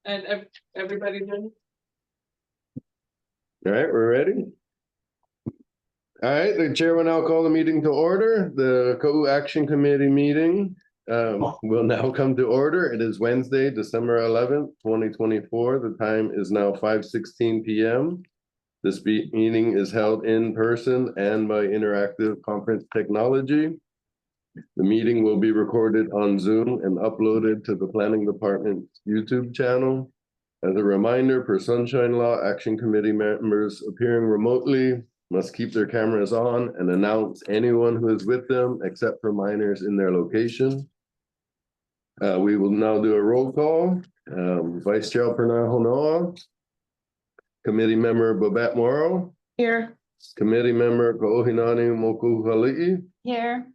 And everybody done? All right, we're ready. All right, the chair will now call the meeting to order. The Kaʻū Action Committee meeting will now come to order. It is Wednesday, December 11th, 2024. The time is now 5:16 p.m. This meeting is held in person and by interactive conference technology. The meeting will be recorded on Zoom and uploaded to the Planning Department's YouTube channel. As a reminder, per Sunshine Law, Action Committee members appearing remotely must keep their cameras on and announce anyone who is with them, except for minors in their location. We will now do a roll call. Vice Chair Pernah Honoa, Committee Member Babette Morrow. Here. Committee Member Ko'ohinani Mokuhali'i. Here.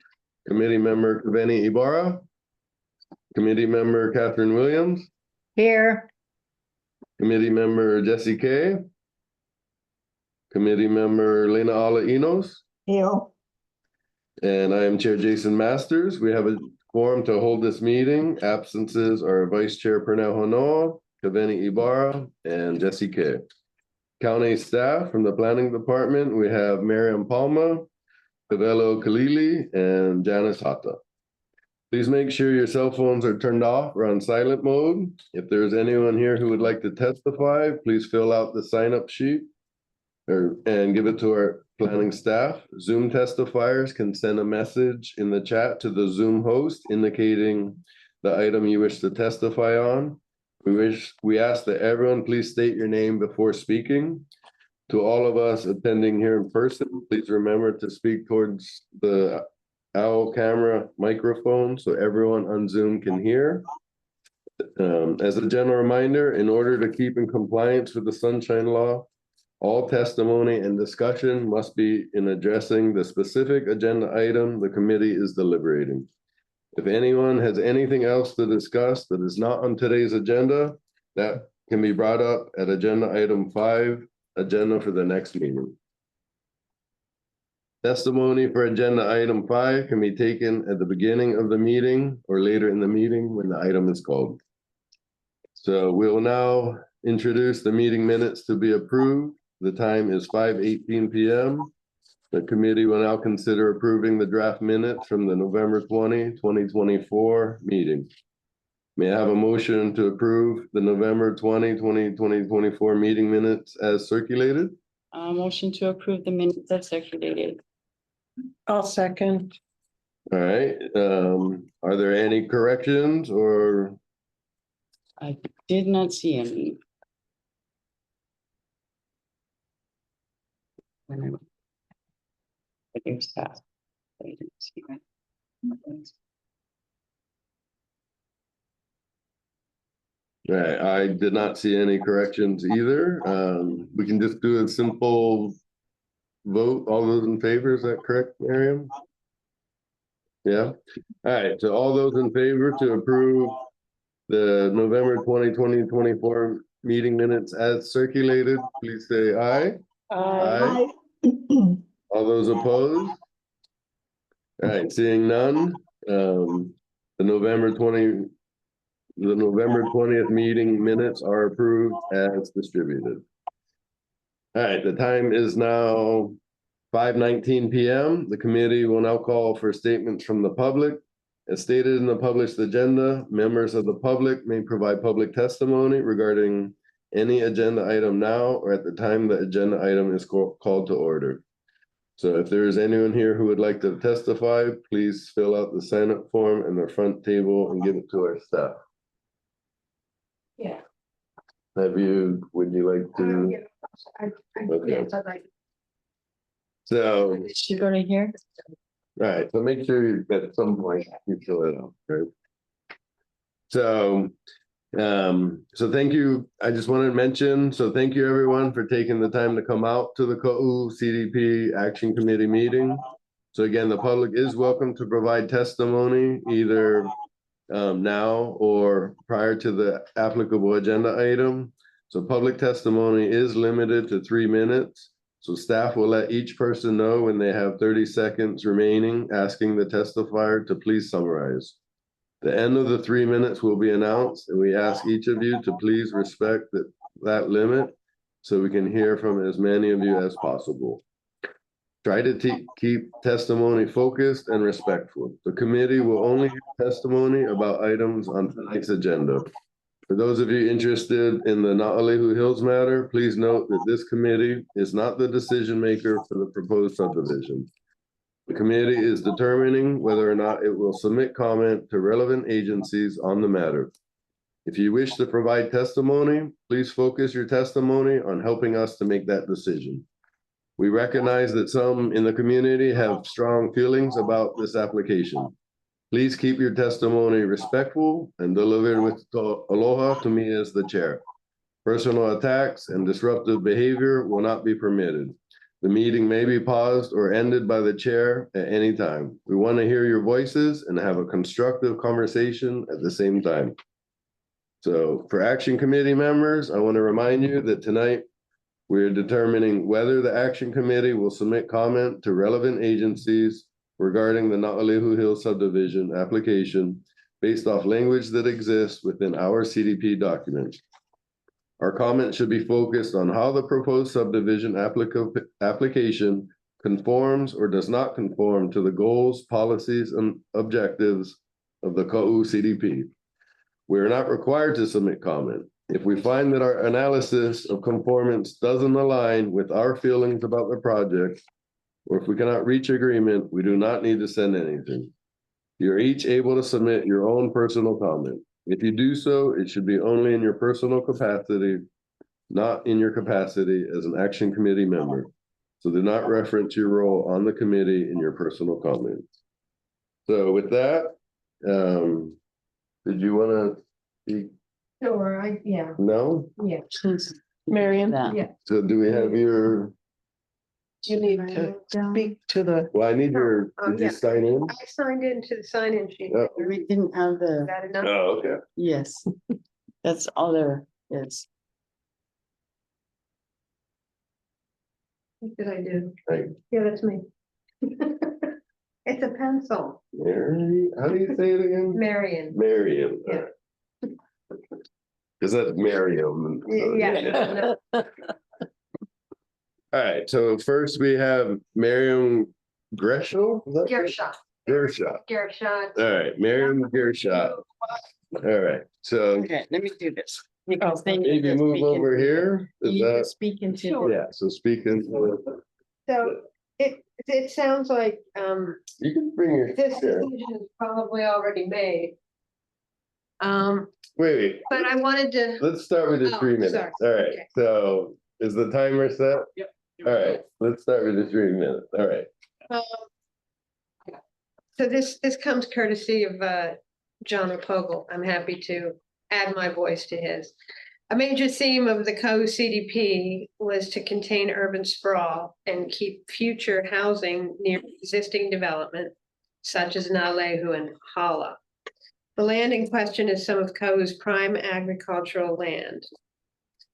Committee Member Kaveni Ibarra. Committee Member Catherine Williams. Here. Committee Member Jesse Kay. Committee Member Lena Ala Enos. Here. And I am Chair Jason Masters. We have a quorum to hold this meeting. Absences are Vice Chair Pernell Honoa, Kaveni Ibarra, and Jesse Kay. County staff from the Planning Department, we have Miriam Palma, Kavelo Kalili, and Janice Hata. Please make sure your cell phones are turned off or on silent mode. If there's anyone here who would like to testify, please fill out the sign-up sheet and give it to our planning staff. Zoom testifiers can send a message in the chat to the Zoom host indicating the item you wish to testify on. We ask that everyone please state your name before speaking. To all of us attending here in person, please remember to speak towards the OWL camera microphone so everyone on Zoom can hear. As a general reminder, in order to keep in compliance with the Sunshine Law, all testimony and discussion must be in addressing the specific agenda item the committee is deliberating. If anyone has anything else to discuss that is not on today's agenda, that can be brought up at agenda item 5, agenda for the next meeting. Testimony for agenda item 5 can be taken at the beginning of the meeting or later in the meeting when the item is called. So we will now introduce the meeting minutes to be approved. The time is 5:18 p.m. The committee will now consider approving the draft minutes from the November 20, 2024 meeting. May I have a motion to approve the November 20, 2024 meeting minutes as circulated? Motion to approve the minutes as circulated. I'll second. All right. Are there any corrections or? I did not see any. There's that. I didn't see that. Right, I did not see any corrections either. We can just do a simple vote. All those in favor, is that correct, Miriam? Yeah. All right, so all those in favor to approve the November 2024 meeting minutes as circulated, please say aye. Aye. All those opposed? All right, seeing none, the November 20th meeting minutes are approved as distributed. All right, the time is now 5:19 p.m. The committee will now call for statements from the public. As stated in the published agenda, members of the public may provide public testimony regarding any agenda item now or at the time the agenda item is called to order. So if there is anyone here who would like to testify, please fill out the sign-up form in the front table and give it to our staff. Yeah. Would you like to? Okay. So. Should go to here. All right, so make sure that at some point you fill it out, right? So, thank you. I just wanted to mention, so thank you everyone for taking the time to come out to the Kaʻū CDP Action Committee meeting. So again, the public is welcome to provide testimony either now or prior to the applicable agenda item. So public testimony is limited to 3 minutes. So staff will let each person know when they have 30 seconds remaining, asking the testifier to please summarize. The end of the 3 minutes will be announced, and we ask each of you to please respect that limit so we can hear from as many of you as possible. Try to keep testimony focused and respectful. The committee will only hear testimony about items on tonight's agenda. For those of you interested in the Naʻalehu Hills matter, please note that this committee is not the decision maker for the proposed subdivision. The committee is determining whether or not it will submit comment to relevant agencies on the matter. If you wish to provide testimony, please focus your testimony on helping us to make that decision. We recognize that some in the community have strong feelings about this application. Please keep your testimony respectful and delivered with aloha to me as the chair. Personal attacks and disruptive behavior will not be permitted. The meeting may be paused or ended by the chair at any time. We want to hear your voices and have a constructive conversation at the same time. So for action committee members, I want to remind you that tonight we're determining whether the action committee will submit comment to relevant agencies regarding the Naʻalehu Hills subdivision application based off language that exists within our CDP document. Our comment should be focused on how the proposed subdivision application conforms or does not conform to the goals, policies, and objectives of the Kaʻū CDP. We are not required to submit comment. If we find that our analysis of conformance doesn't align with our feelings about the project, or if we cannot reach agreement, we do not need to send anything. You're each able to submit your own personal comment. If you do so, it should be only in your personal capacity, not in your capacity as an action committee member. So do not reference your role on the committee in your personal comments. So with that, did you want to speak? Sure, yeah, No? yeah. Marion? Yeah. So do we have your, You need to speak to the. well, I need your, Oh, did you yeah. sign in? I signed into the sign-in sheet. Oh. We didn't have Is the, that enough? Oh, okay. yes, that's all there is. What did I do? Right. Yeah, that's me. It's a pencil, Mary, how do you say it again? Marion. Marion. Yeah. Because that's Miriam. Yeah. All right, so first we have Miriam Greshel. Is that right? Gershon. Gershot. Gershon. All right, Miriam Gershot. All right, so Okay, let me do this. Because then you maybe can move speak over into- here. Is You can that, speak into. Sure. yeah, so speaking, So it sounds like you can bring your this chair. decision is probably already made. Wait, But I wanted to, let's start with the Oh, 3 minutes. sorry. All right, Okay. so is the timer set? Yep. All right, let's start with the 3 minutes. All right. so this comes courtesy of John Opogel. I'm happy to add my voice to his. A major theme of the Kaʻū CDP was to contain urban sprawl and keep future housing near existing development, such as Naʻalehu and Hala. The land in question is some of Kaʻū's prime agricultural land.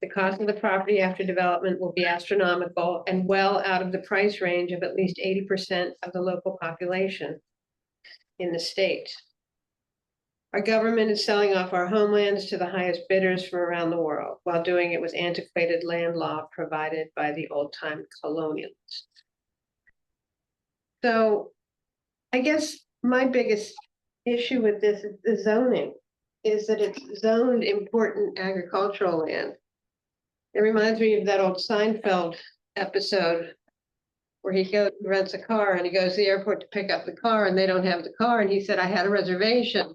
The cost of the property after development will be astronomical and well out of the price range of at least 80% of the local population in the state. Our government is selling off our homelands to the highest bidders from around the world, while doing it with antiquated land law provided by the old-time colonialists. So I guess my biggest issue with this is the zoning, is that it's zoned important agricultural land. It reminds me of that old Seinfeld episode where he goes, rents a car and he goes to the airport to pick up the car and they don't have the car. And he said, I had a reservation.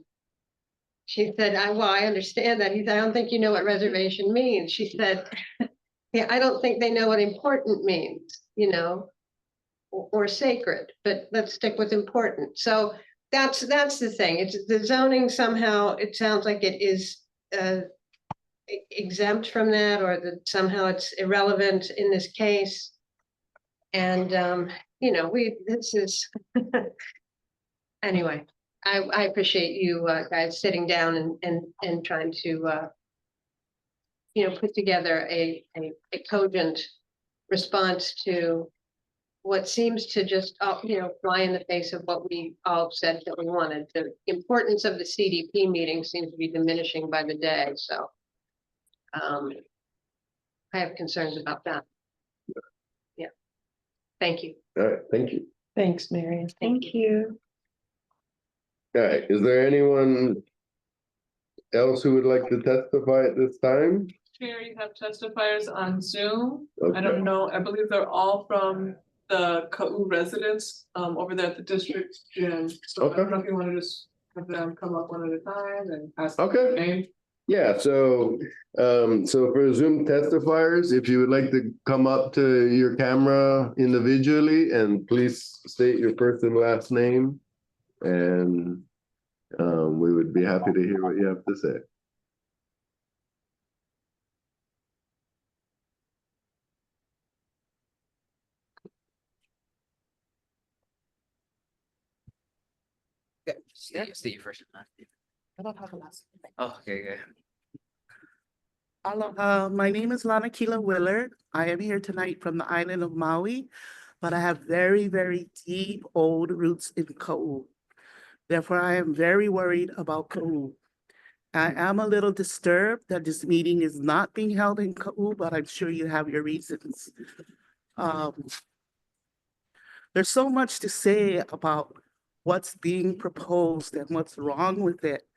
She said, well, I understand that. He said, I don't think you know what reservation means. She said, yeah, I don't think they know what important means, you know, or sacred, but let's stick with important. So that's the thing. It's the zoning somehow, it sounds like it is exempt from that, or that somehow it's irrelevant in this case. And, you know, this is, anyway, I appreciate you guys sitting down and trying to, you know, put together a cogent response to what seems to just, fly in the face of what we all said that we wanted. The importance of the CDP meeting seems to be diminishing by the day, so. I have concerns about that. Yeah. Thank you. All right, thank you. Thanks, Marion. Thank you. All right, is there anyone else who would like to testify at this time? Chair, you have testifiers on Zoom. I Okay. don't know, I believe they're all from the Kaʻū residents over there at the district gym. So I don't know if you want to just have them come up one at a time and ask their Okay. name. Yeah, so for Zoom testifiers, if you would like to come up to your camera individually and please state your first and last name. And we would be happy to hear what you have to say. Okay, state your first and last name. I don't have a last name. Oh, okay. Aloha, my name is Lana Kila Willard. I am here tonight from the island of Maui, but I have very, very deep old roots in Kaʻū. Therefore, I am very worried about Kaʻū. I am a little disturbed that this meeting is not being held in Kaʻū, but I'm sure you have your reasons. There's so much to say about what's being proposed and what's wrong with it,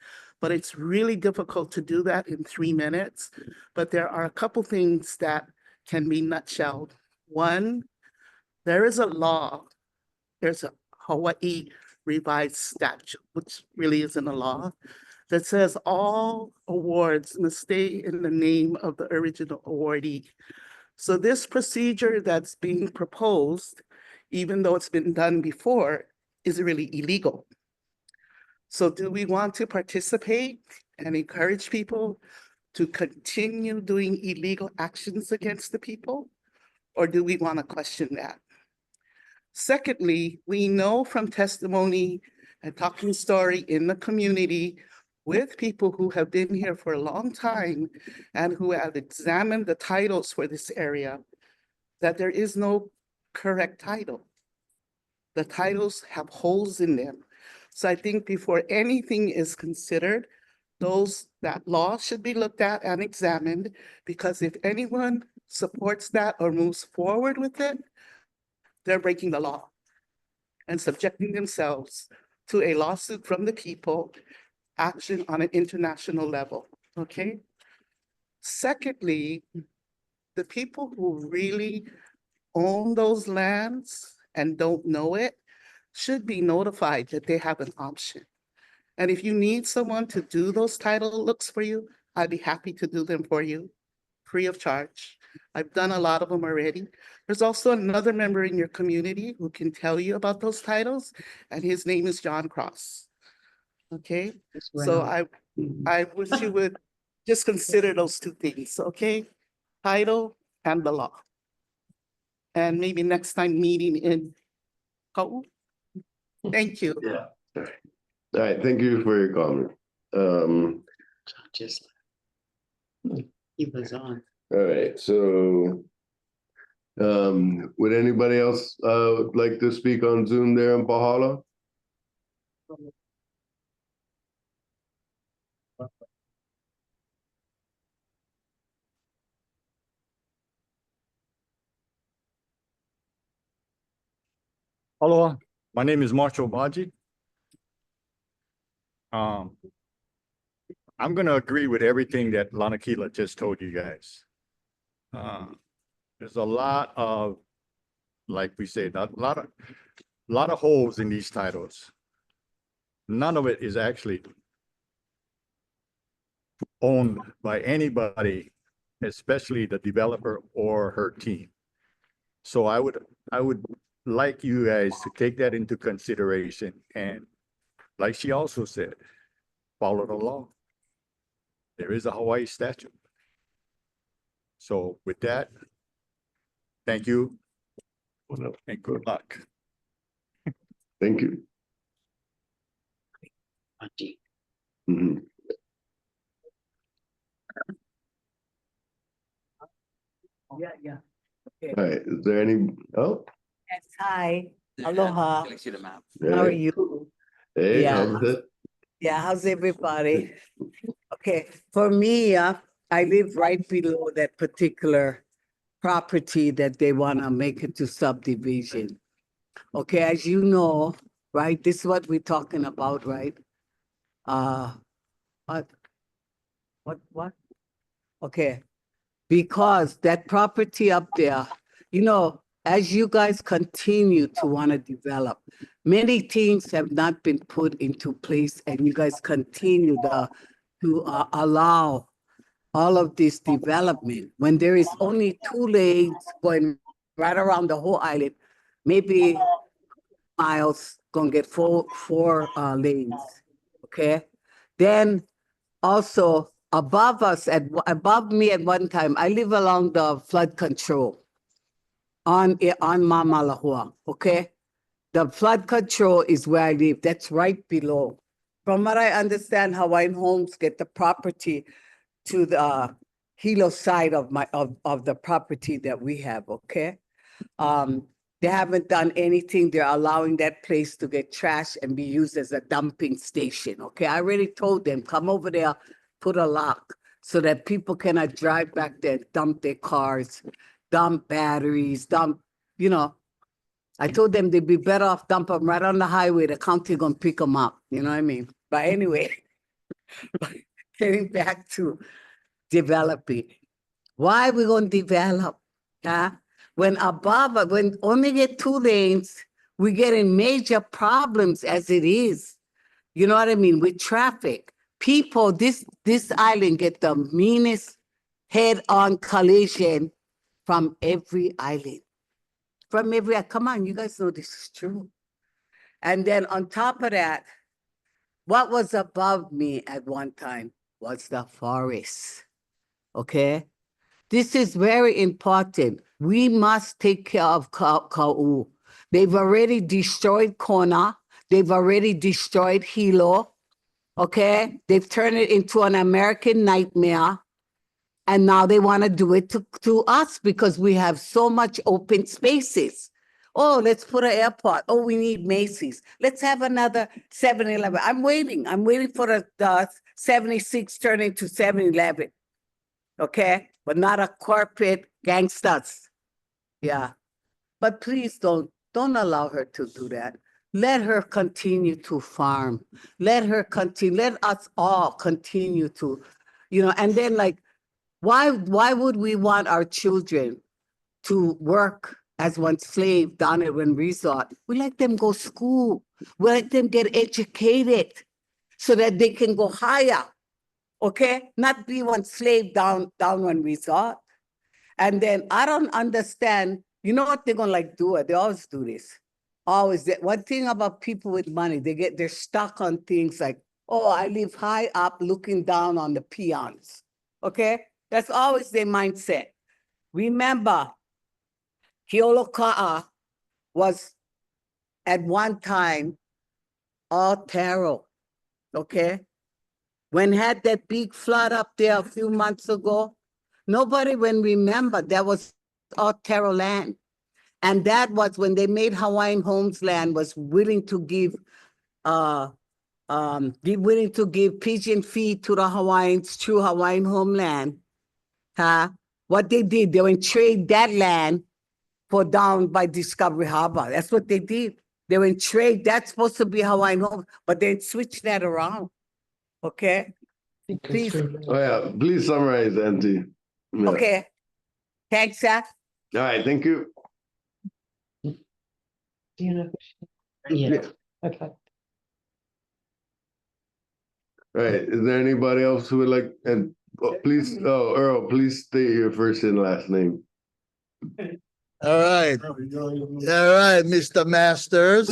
but it's really difficult to do that in 3 minutes. But there are a couple things that can be nutshelled. One, there is a law, there's a Hawaii revised statute, which really isn't a law, that says all awards must stay in the name of the original awardee. So this procedure that's being proposed, even though it's been done before, is really illegal. So do we want to participate and encourage people to continue doing illegal actions against the people? Or do we want to question that? Secondly, we know from testimony and talking story in the community with people who have been here for a long time and who have examined the titles for this area, that there is no correct title. The titles have holes in them. So I think before anything is considered, that law should be looked at and examined, because if anyone supports that or moves forward with it, they're breaking the law and subjecting themselves to a lawsuit from the people, action on an international level, okay? Secondly, the people who really own those lands and don't know it should be notified that they have an option. And if you need someone to do those title looks for you, I'd be happy to do them for you, free of charge. I've done a lot of them already. There's also another member in your community who can tell you about those titles, and his name is John Cross. Okay, so I wish you would just consider those two things, okay? Title and the law. And maybe next time meeting in Kaʻū. Thank you. Yeah. All right, thank you for your comment. Just he was on. All right, so would anybody else like to speak on Zoom there in Pahala? Aloha, my name is Marshall Baji. I'm gonna agree with everything that Lanakila just told you guys. There's a lot of, like we said, a lot of holes in these titles. None of it is actually owned by anybody, especially the developer or her team. So I would like you guys to take that into consideration, and like she also said, follow the law. There is a Hawaii statute. So with that, thank you and good luck. Thank you. Auntie. Mhm. Yeah. All right, is there any, oh, Yes, hi, Yeah, aloha, can I see the map? how are Hey, you? hey, Yeah. how's it? Yeah, how's everybody? Okay, for me, I live right below that particular property that they wanna make it to subdivision. Okay, as you know, right, this is what we're talking about, right? Uh, what? What? Okay, because that property up there, you know, as you guys continue to want to develop, many things have not been put into place, and you guys continue to allow all of this development when there is only 2 lanes going right around the whole island, maybe miles gonna get four lanes. Okay, then also, above us, above me at one time, I live along the flood control on Mamalahua, okay? The flood control is where I live. That's right below. From what I understand, Hawaiian Homes get the property to the Hilo side of of the property that we have, okay? They haven't done anything. They're allowing that place to get trashed and be used as a dumping station, okay? I already told them, come over there, put a lock so that people cannot drive back there, dump their cars, dump batteries, dump, you know. I told them they'd be better off dump them right on the highway. The county gonna pick them up, you know what I mean? But anyway, getting back to developing. Why we gonna develop? Huh? When only get 2 lanes, we getting major problems as it is. You know what I mean? With traffic. People, this island get the meanest head-on collision from every island. From every, come on, you guys know this is true. And then on top of that, what was above me at one time was the forest. Okay? This is very important. We must take care of Kaʻū. They've already destroyed Kona. They've already destroyed Hilo. Okay? They've turned it into an American nightmare. And now they want to do it to us because we have so much open spaces. Oh, let's put an airport. Oh, we need Macy's. Let's have another 7-Eleven. I'm waiting for the 76 turn into 7-Eleven. Okay? But not a corporate gangsters. Yeah. But please don't allow her to do that. Let her continue to farm. Let us all continue to, and then like, why would we want our children to work as one slave down at one resort? We let them go school. We let them get educated so that they can go higher. Okay? Not be one slave down one resort. And then I don't understand, you know what they're gonna like do it? They always do this. Always that one thing about people with money, they're stuck on things like, oh, I live high up looking down on the peons. Okay? That's always their mindset. Remember, Keolokaʻa was at one time all taro. Okay? When had that big flood up there a few months ago, nobody will remember that was all taro land. And that was when they made Hawaiian Homes land, was willing to give pigeon feed to the Hawaiians through Hawaiian homeland. What they did, they went trade that land for down by Discovery Harbor. That's what they did. They went trade, that's supposed to be Hawaiian Homes, but they switched that around. Okay? Please. Oh, yeah, please summarize, Auntie. Yeah. Okay. Thanks, Zach. All right, thank you. Do you know? Yeah. Okay. All right, is there anybody else who would like, and Earl, please state your first and last name. All right, Mr. Masters.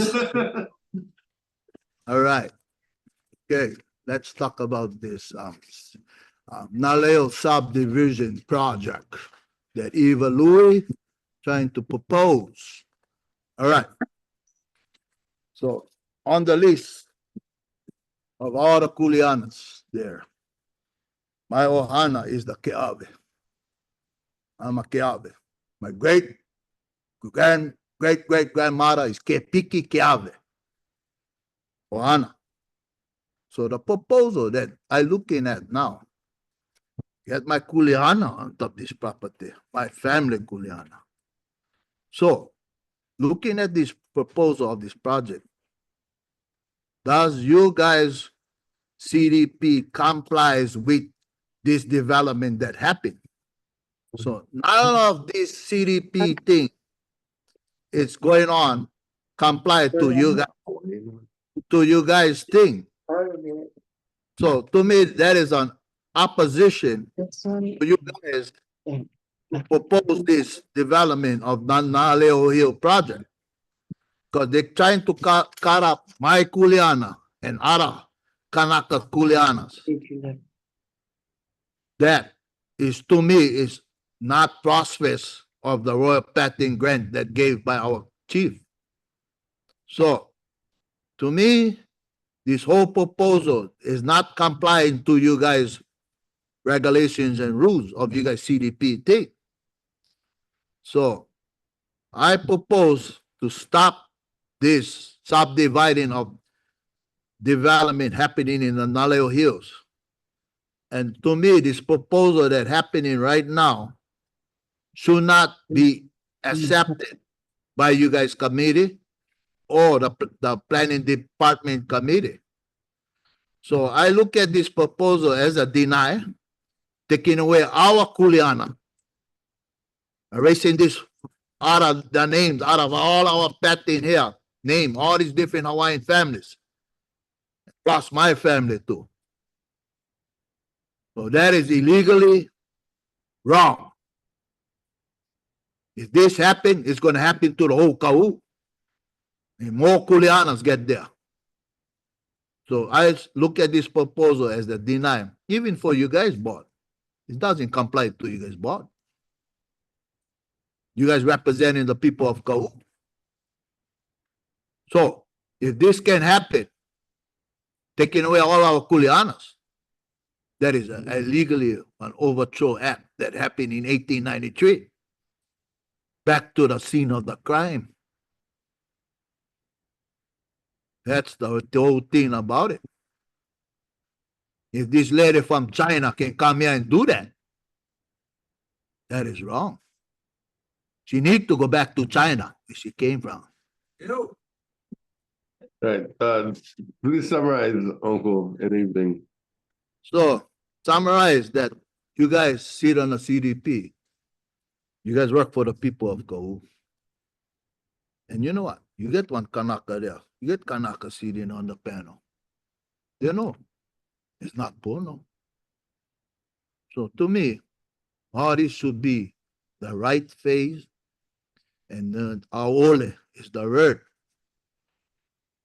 All right. Okay, let's talk about this Naleo subdivision project that Eva Louie trying to propose. All right. So on the list of all the Kuleanas there, my ohana is the Keawe. I'm a Keawe. My great great-great-grandmother is Kepiki Keave. Ohana. So the proposal that I looking at now, get my kuleana on top of this property, my family kuleana. So, looking at this proposal of this project, does you guys CDP complies with this development that happened? So none of this CDP thing is going on comply to you guys thing. So to me, that is an opposition to you guys to propose this development of Naleo Hill project. Because they're trying to cut up my kuleana and other Kanaka kuleanas. That is, to me, is not prosperous of the royal patent grant that gave by our chief. So, to me, this whole proposal is not complying to you guys' regulations and rules of you guys CDP thing. So, I propose to stop this subdividing of development happening in the Naleo Hills. And to me, this proposal that happening right now should not be accepted by you guys committee or the planning department committee. So I look at this proposal as a deny, taking away our kuleana, erasing this out of the names, out of all our patent here, name all these different Hawaiian families, plus my family too. So that is illegally wrong. If this happen, it's going to happen to the whole Kaʻū. And more kuleanas get there. So I look at this proposal as the deny, even for you guys board. It doesn't comply to you guys board. You guys representing the people of Kaʻū. So if this can happen, taking away all our kuleanas, that is illegally an overthrow act that happened in 1893. Back to the scene of the crime. That's the whole thing about it. If this lady from China can come here and do that, that is wrong. She needs to go back to China where she came from. Right, please summarize, Uncle, anything. So, summarize that you guys sit on the CDP. You guys work for the people of Kaʻū. And you know what? You get one Kanaka there. You get Kanaka sitting on the panel. You know, it's not porno. So to me, all this should be the right phase, and then Aole is the word.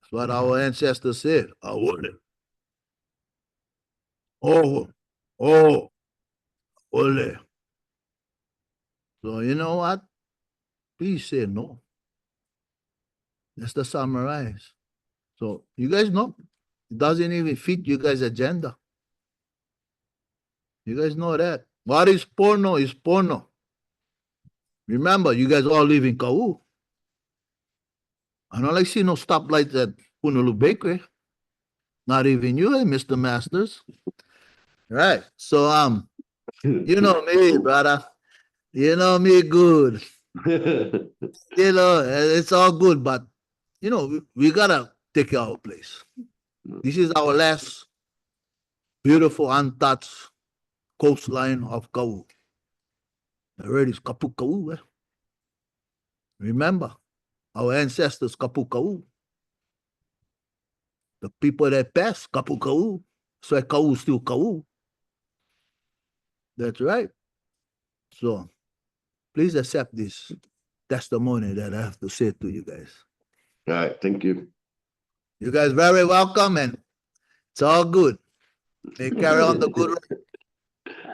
That's what our ancestors said. Aole. Oh, Ole. So you know what? Please say no. That's the summarize. So you guys know, it doesn't even fit you guys' agenda. You guys know that. What is porno is porno. Remember, you guys all live in Kaʻū. I don't like see no stoplights at Punulu Bakery. Not even you, Mr. Masters. Right. So you know me, brother. You know me good. You know, it's all good, but you know, we gotta take our place. This is our last beautiful untouched coastline of Kaʻū. The word is Kapu Kaʻū. Remember, our ancestors Kapu Kaʻū. The people that passed Kapu Kaʻū. So Kaʻū still Kaʻū. That's right. So please accept this testimony that I have to say to you guys. All right, thank you. You guys very welcome, and it's all good. They carry on the good road.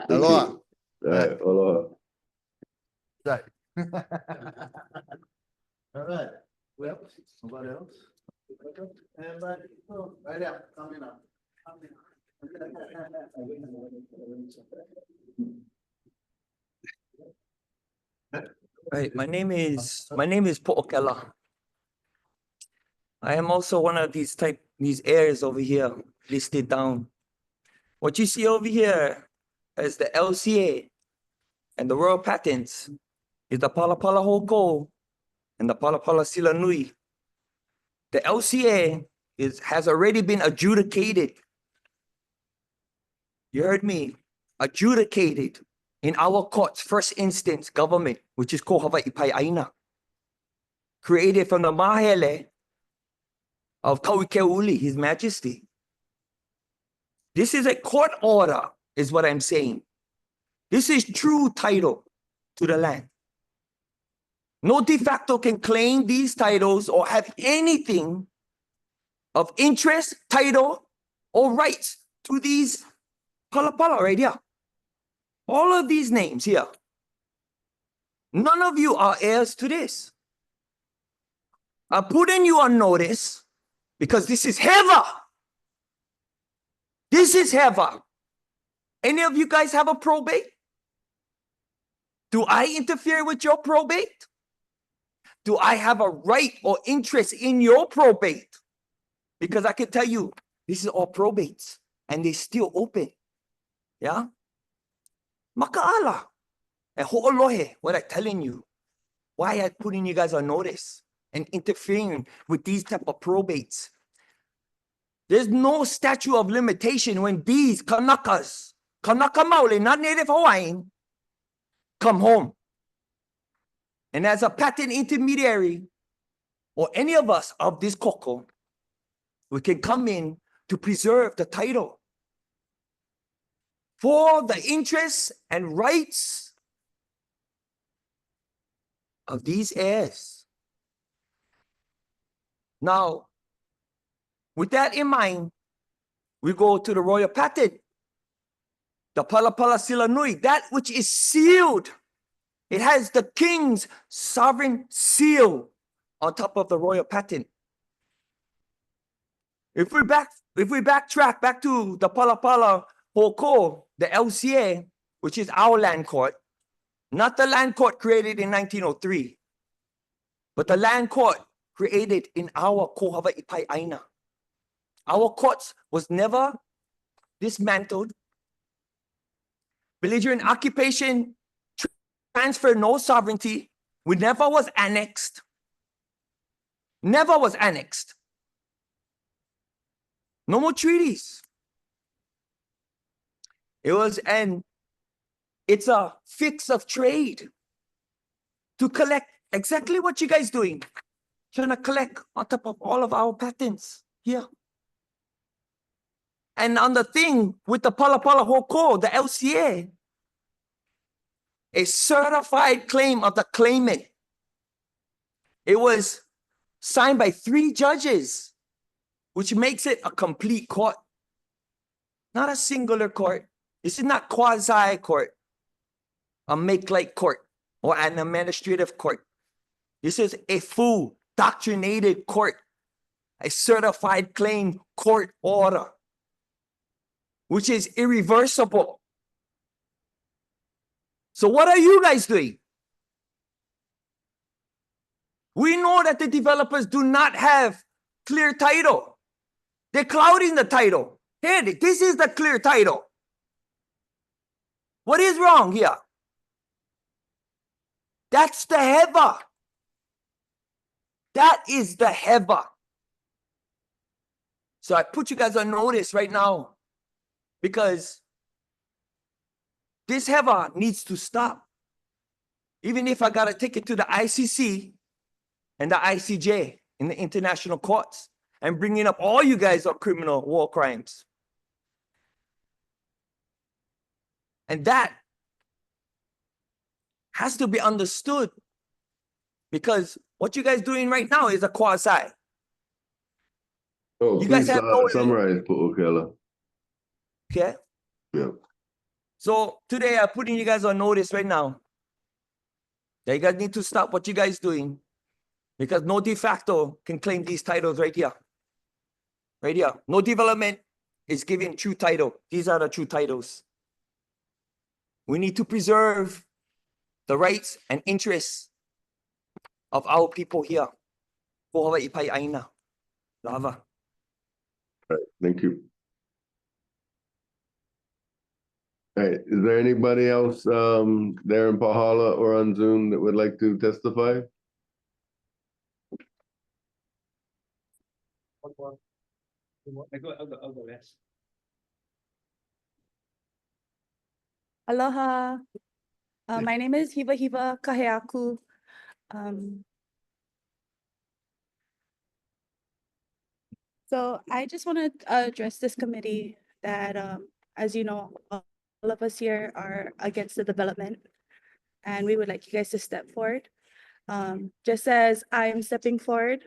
Thank Aloha. you. All right, aloha. Right. All right. Well, somebody else? Everybody, oh, right there, coming up. Right, my name is Po'okela. I am also one of these heirs over here listed down. What you see over here as the LCA and the royal patents is the Palapala Hoko and the Palapala Sila Nui. The LCA has already been adjudicated. You heard me, adjudicated in our court's first instance government, which is called Hawaii Pai'aina, created from the mahele of Kaʻū, His Majesty. This is a court order, is what I'm saying. This is true title to the land. No de facto can claim these titles or have anything of interest, title, or rights to these palapala right here. All of these names here. None of you are heirs to this. I'm putting you on notice because this is heaven. This is heaven. Any of you guys have a probate? Do I interfere with your probate? Do I have a right or interest in your probate? Because I can tell you, this is all probates and they still open. Yeah? Maka'ala. And ho'olohe, what I'm telling you. Why I'm putting you guys on notice and interfering with these type of probates. There's no statute of limitation when these Kanakas, Kanaka Maoli, not Native Hawaiian, come home. And as a patent intermediary, or any of us of this koko, we can come in to preserve the title for the interests and rights of these heirs. Now, with that in mind, we go to the royal patent, the Palapala Sila Nui, that which is sealed. It has the king's sovereign seal on top of the royal patent. If we backtrack back to the Palapala Hoko, the LCA, which is our land court, not the land court created in 1903, but the land court created in our ko Hawaii Pai'aina. Our courts was never dismantled. Belligerent occupation transferred no sovereignty. We never was annexed. Never was annexed. No more treaties. It's a fix of trade to collect exactly what you guys doing. Trying to collect on top of all of our patents here. And on the thing with the Palapala Hoko, the LCA, a certified claim of the claimant. It was signed by 3 judges, which makes it a complete court. Not a singular court. This is not quasi-court, a make-like court, or an administrative court. This is a full doctrinated court, a certified claim court order, which is irreversible. So what are you guys doing? We know that the developers do not have clear title. They're clouding the title. Here, this is the clear title. What is wrong here? That's the heva. That is the heva. So I put you guys on notice right now because this heva needs to stop. Even if I got to take it to the ICC and the ICJ in the international courts and bringing up all you guys on criminal war crimes. And that has to be understood because what you guys doing right now is a quasi. Oh, You guys please have no- summarize, Pu'ukela. Okay? Yeah. So today I'm putting you guys on notice right now that you guys need to stop what you guys doing because no de facto can claim these titles right here. Right here. No development is giving true title. These are the true titles. We need to preserve the rights and interests of our people here. Ko Hawaii pai aina. Lava. Thank you. All right, is there anybody else there in Pahala or on Zoom that would like to testify? Aloha. My name is Hiva Kaheaku. So I just want to address this committee that, as you know, all of us here are against the development, and we would like you guys to step forward. Just as I'm stepping forward,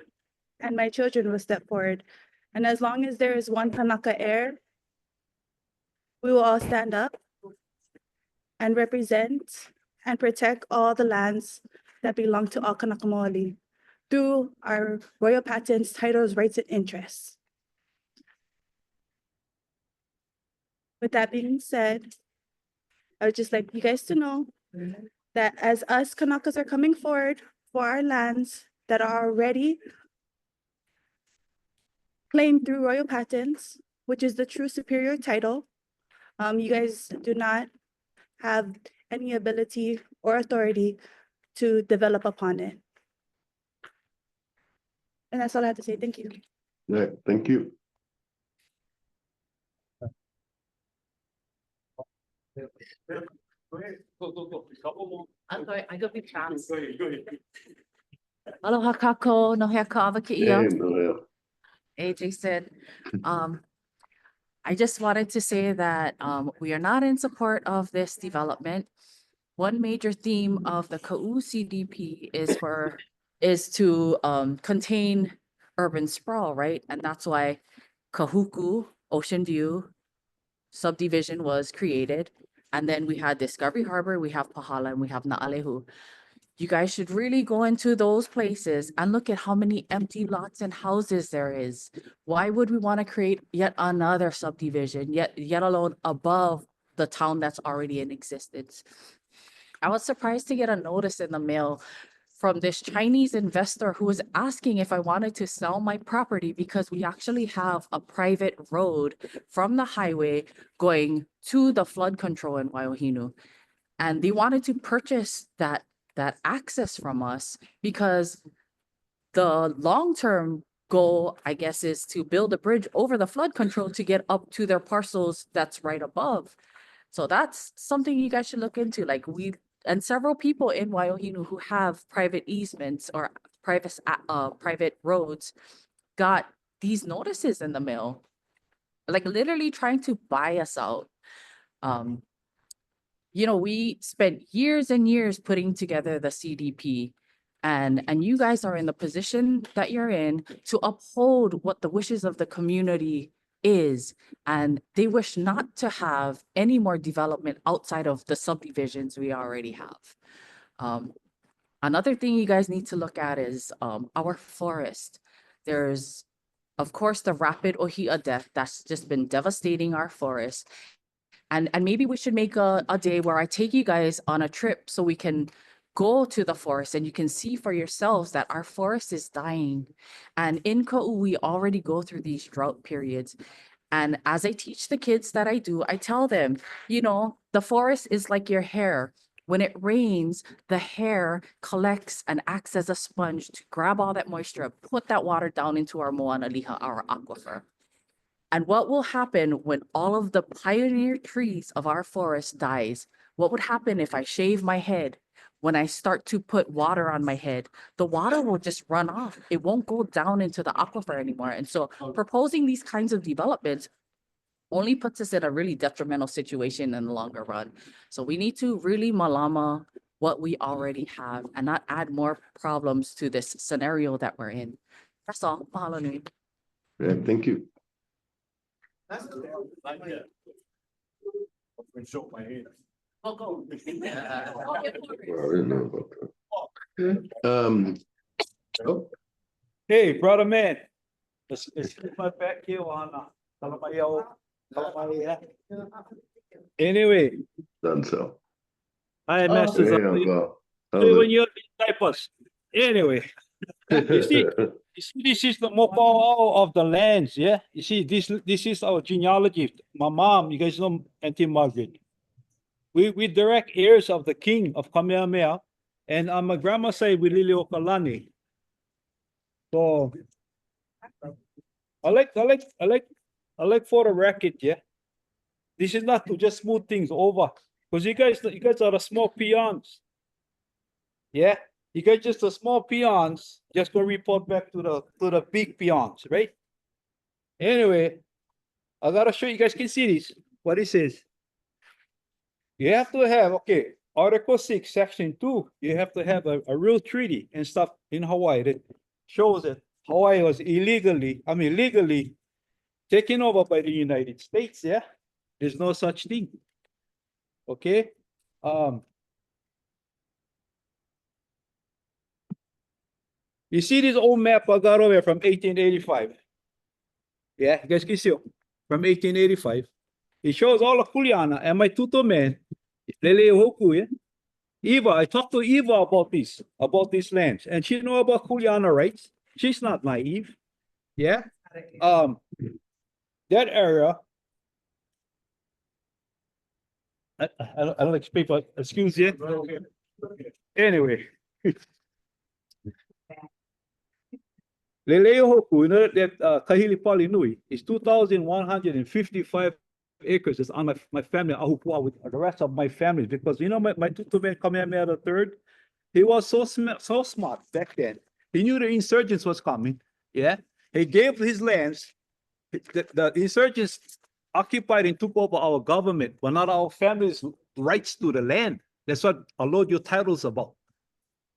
and my children will step forward. And as long as there is one Kanaka heir, we will all stand up and represent and protect all the lands that belong to all Kanaka Mo'oli through our royal patents, titles, rights, and interests. With that being said, I would just like you guys to know that as us Kanakas are coming forward for our lands that are already claimed through royal patents, which is the true superior title, you guys do not have any ability or authority to develop upon it. And that's all I have to say. Thank you. All right, thank you. I'm sorry, I could be fast. Aloha kako, no hea ka Hey, Noel. AJ said, I just wanted to say that we are not in support of this development. One major theme of the Kaʻū CDP is to contain urban sprawl, right? And that's why Kahuku, Ocean View subdivision was created. And then we had Discovery Harbor, we have Pahala, and we have Na'alehu. You guys should really go into those places and look at how many empty lots and houses there is. Why would we want to create yet another subdivision, yet alone above the town that's already in existence? I was surprised to get a notice in the mail from this Chinese investor who was asking if I wanted to sell my property because we actually have a private road from the highway going to the flood control in Waiohinu. And they wanted to purchase that access from us because the long-term goal, I guess, is to build a bridge over the flood control to get up to their parcels that's right above. So that's something you guys should look into. Like and several people in Waiohinu who have private easements or private roads got these notices in the mail, like literally trying to buy us out. You know, we spent years and years putting together the CDP, and you guys are in the position that you're in to uphold what the wishes of the community is, and they wish not to have any more development outside of the subdivisions we already have. Another thing you guys need to look at is our forest. There's, of course, the rapid ohia death that's just been devastating our forest. And maybe we should make a day where I take you guys on a trip so we can go to the forest and you can see for yourselves that our forest is dying. And in Kaʻū, we already go through these drought periods. And as I teach the kids that I do, I tell them, you know, the forest is like your hair. When it rains, the hair collects and acts as a sponge to grab all that moisture and put that water down into our moana liha, our aquifer. And what will happen when all of the pioneer trees of our forest dies? What would happen if I shave my head? When I start to put water on my head, the water will just run off. It won't go down into the aquifer anymore. And so proposing these kinds of developments only puts us in a really detrimental situation in the longer run. So we need to really malama what we already have and not add more problems to this scenario that we're in. That's all. Mahalo nui. Yeah, thank you. Go. Well, I didn't know about that. Oh, Hey, brother man. Let's get my back here on Anyway, done so. I messed this Yeah, up. well, When you're in diapers. Anyway, you see, this is the mopao of the lands, yeah? You see, this is our genealogy. My mom, you guys know Auntie Margaret. We direct heirs of the king of Kamehameha. And on my grandma's side, we Liliuokalani. So I like for the record, yeah. This is not to just smooth things over. Because you guys are the small peons. Yeah. You guys just the small peons, just go report back to the big peons, right? Anyway, I gotta show you guys can see this. What it says. You have to have, okay, Article 6, Section 2, you have to have a real treaty and stuff in Hawaii that shows that Hawaii was legally taken over by the United States, yeah? There's no such thing. Okay? You see this old map I got over from 1885? Yeah, you guys can see it from 1885. It shows all of Kuleana and my tuto man, Lele Hoku, yeah? Eva, I talked to Eva about these lands, and she know about Kuleana rights. She's not naive. Yeah. That area. I don't like speak, but excuse you. Anyway. Leleohoku, you know that Kahili Pali Nui is 2,155 acres. It's on my family, Ahupua, with the rest of my family, because you know my tutu man Kamehameha the third, he was so smart back then. He knew the insurgents was coming. Yeah, he gave his lands. The insurgents occupied and took over our government, but not our family's rights to the land. That's what a lot of your titles about.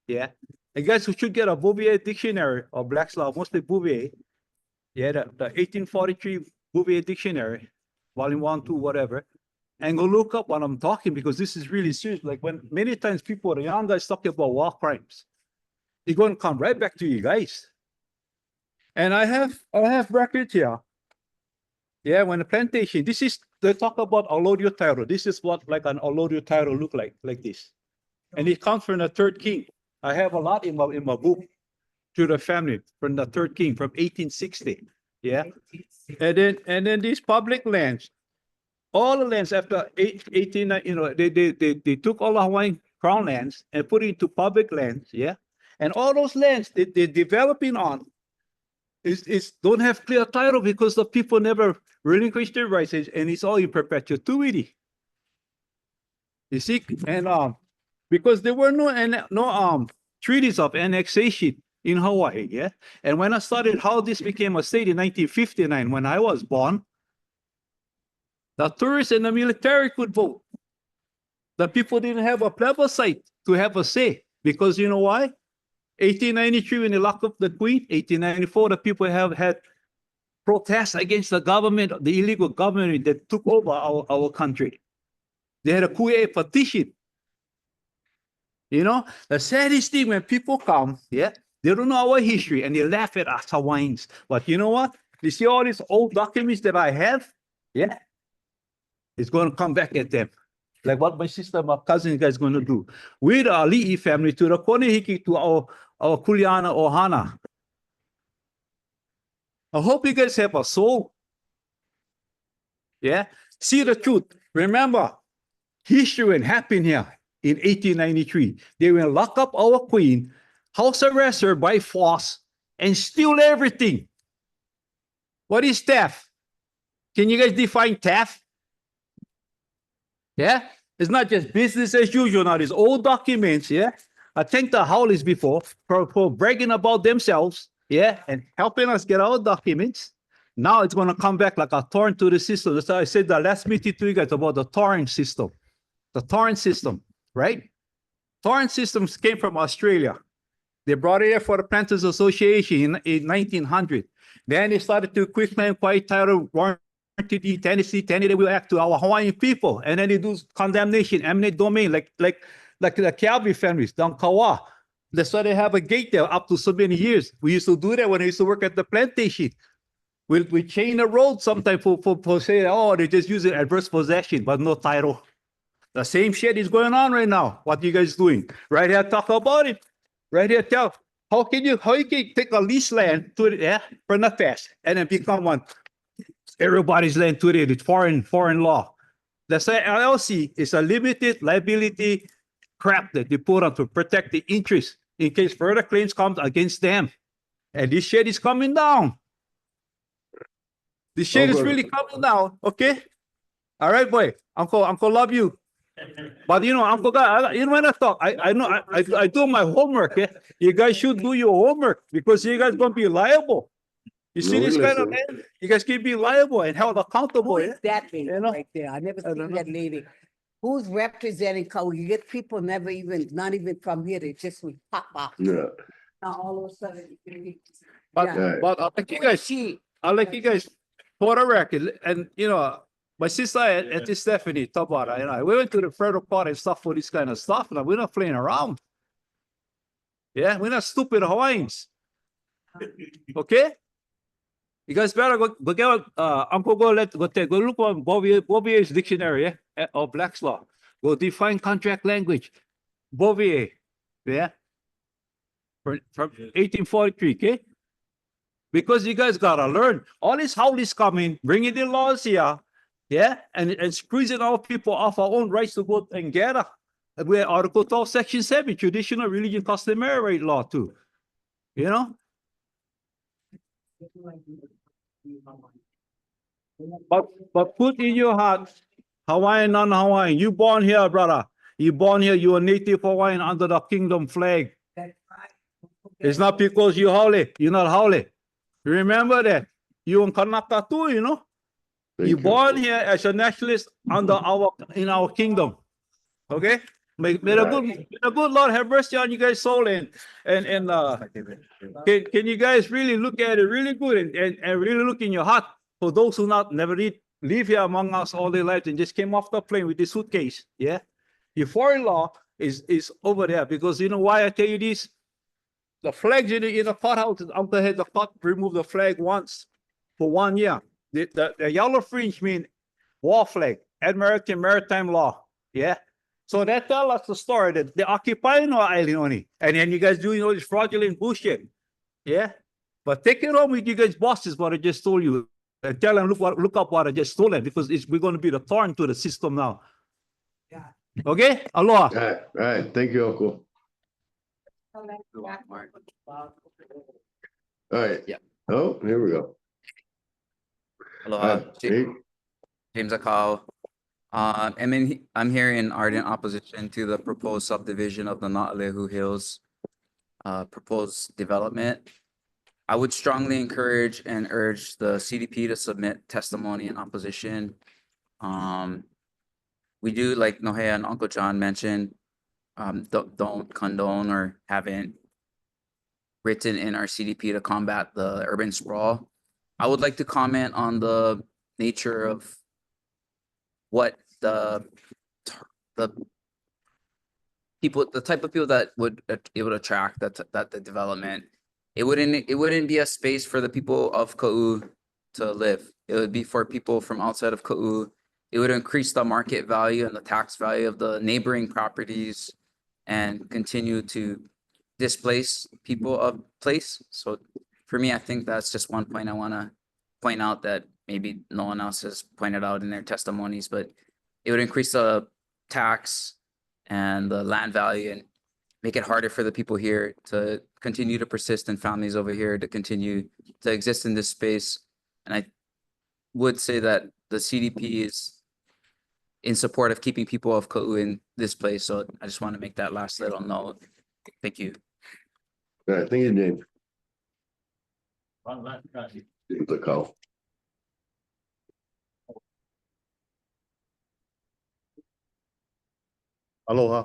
Yeah. And guys who should get a Bouvier dictionary or Black's Law, mostly Bouvier. Yeah, the 1843 Bouvier dictionary, volume 1, 2, whatever. And go look up what I'm talking, because this is really serious. Like when many times people, the young guys talking about war crimes, it's going to come right back to you guys. And I have records here. Yeah, when the plantation, this is, they talk about Alodio title. This is what like an Alodio title look like this. And it comes from the third king. I have a lot in my book to the family from the third king from 1860. Yeah. And then these public lands, all the lands after 18, you know, they took all the Hawaiian crown lands and put it into public lands. Yeah. And all those lands they're developing on is don't have clear title because the people never relinquished their rights, and it's all in perpetuity. You see, and because there were no treaties of annexation in Hawaii, yeah. And when I studied how this became a state in 1959, when I was born, the tourists and the military could vote. The people didn't have a plebiscite to have a say, because you know why? 1893, when they locked up the Queen, 1894, the people have had protests against the government, the illegal government that took over our country. They had a Kaʻū petition. You know, the saddest thing when people come, yeah, they don't know our history and they laugh at us Hawaiians. But you know what? You see all these old documents that I have? Yeah, it's going to come back at them. Like what my sister, my cousin guys going to do. We're the Ali'i family to the Konehiki, to our Kuleana Ohana. I hope you guys have a soul. Yeah, see the truth. Remember, history happened here in 1893. They will lock up our queen, house arrest her by force, and steal everything. What is theft? Can you guys define theft? Yeah, it's not just business as usual now. These old documents, yeah. I thank the Howleys before for bragging about themselves, yeah, and helping us get our documents. Now it's going to come back like a torrent to the system. That's why I said the last meeting to you guys about the torrent system. The torrent system, right? Torrent systems came from Australia. They brought it here for the Planters Association in 1900. Then they started to quick claim quiet title warranty deed, Tennessee, they will act to our Hawaiian people. And then they do condemnation, eminent domain, like the Calvi families down Kaʻū. That's why they have a gate there up to so many years. We used to do that when I used to work at the plantation. We chain the road sometimes for saying, oh, they just use it adverse possession, but no title. The same shit is going on right now. What you guys doing? Right here, talk about it. Right here, tell. how you can take a lease land to it, yeah, for not fast, and then become one, everybody's land to it, it's foreign law. The LLC is a limited liability crap that they put on to protect the interest in case further claims comes against them. And this shit is coming down. This shit is Okay. really coming down, okay? All right, boy. Uncle love you. But you know, Uncle God, you know when I talk, I know I do my homework, yeah. You guys should do your homework because you guys gonna be liable. You see No, we this kind of listen. man, you guys can be liable and held accountable. Who Yeah? is that lady You know? right there? I never I seen don't that lady. Who's representing Kaʻū? You get people never even, not even from here, they just would pop up. Yeah. Now all of a sudden. But Yeah. Right. but I'll let you guys for the record, and you know, my sister and this Stephanie Tabara, you know, we went to the federal court and stuff for this kind of stuff. Now we're not playing around. Yeah, we're not stupid Hawaiians. Okay? You guys better go get Uncle go look on Bovier's dictionary, yeah, of Black's law. Go define contract language. Bovier, yeah, from 1843, okay? Because you guys gotta learn all this how this coming, bringing the laws here, yeah, and squeezing our people off our own rights to go and gather. Where Article 12, Section 7, traditional religion customary right law too. You know? But put in your heart, Hawaiian, non-Hawaiian, you born here, brother. You born here, you a native Hawaiian under the kingdom flag. It's not because you Haole, you're not Haole. Remember that. You in Kanaka too, you know. Thank You you. born here as a nationalist in our kingdom. Okay? May the good Lord have mercy on you guys' soul and can you guys really look at it really good and really look in your heart for those who never did live here among us all their lives and just came off the plane with this suitcase. Yeah. Your foreign law is over there because you know why I tell you this? The flags in the courthouse, Uncle had the court remove the flag once for 1 year. The yellow fringe mean war flag, Admiralty Maritime Law. Yeah. So that tell us the story that they're occupying our island only. And then you guys doing all this fraudulent bullshit. Yeah. But take it home with you guys' bosses, what I just told you. And tell them, look up what I just told them because we're going to be the thorn to the system now. Yeah. Okay? Aloha. All right. Thank you, Uncle. All right. Yeah. Oh, here we go. Aloha, Hey, James Akau. I'm here in ardent opposition to the proposed subdivision of the Na'alehu Hills proposed development. I would strongly encourage and urge the CDP to submit testimony in opposition. We do, like Nohea and Uncle John mentioned, don't condone or haven't written in our CDP to combat the urban sprawl. I would like to comment on the nature of what the type of people that would it would attract that the development. It wouldn't be a space for the people of Kaʻū to live. It would be for people from outside of Kaʻū. It would increase the market value and the tax value of the neighboring properties and continue to displace people of place. So for me, I think that's just one point I want to point out that maybe no one else has pointed out in their testimonies, but it would increase the tax and the land value and make it harder for the people here to continue to persist and families over here to continue to exist in this space. And I would say that the CDP is in support of keeping people of Kaʻū in this place. So I just want to make that last little note. Thank you. all right, thank you, James. James Akau. Aloha,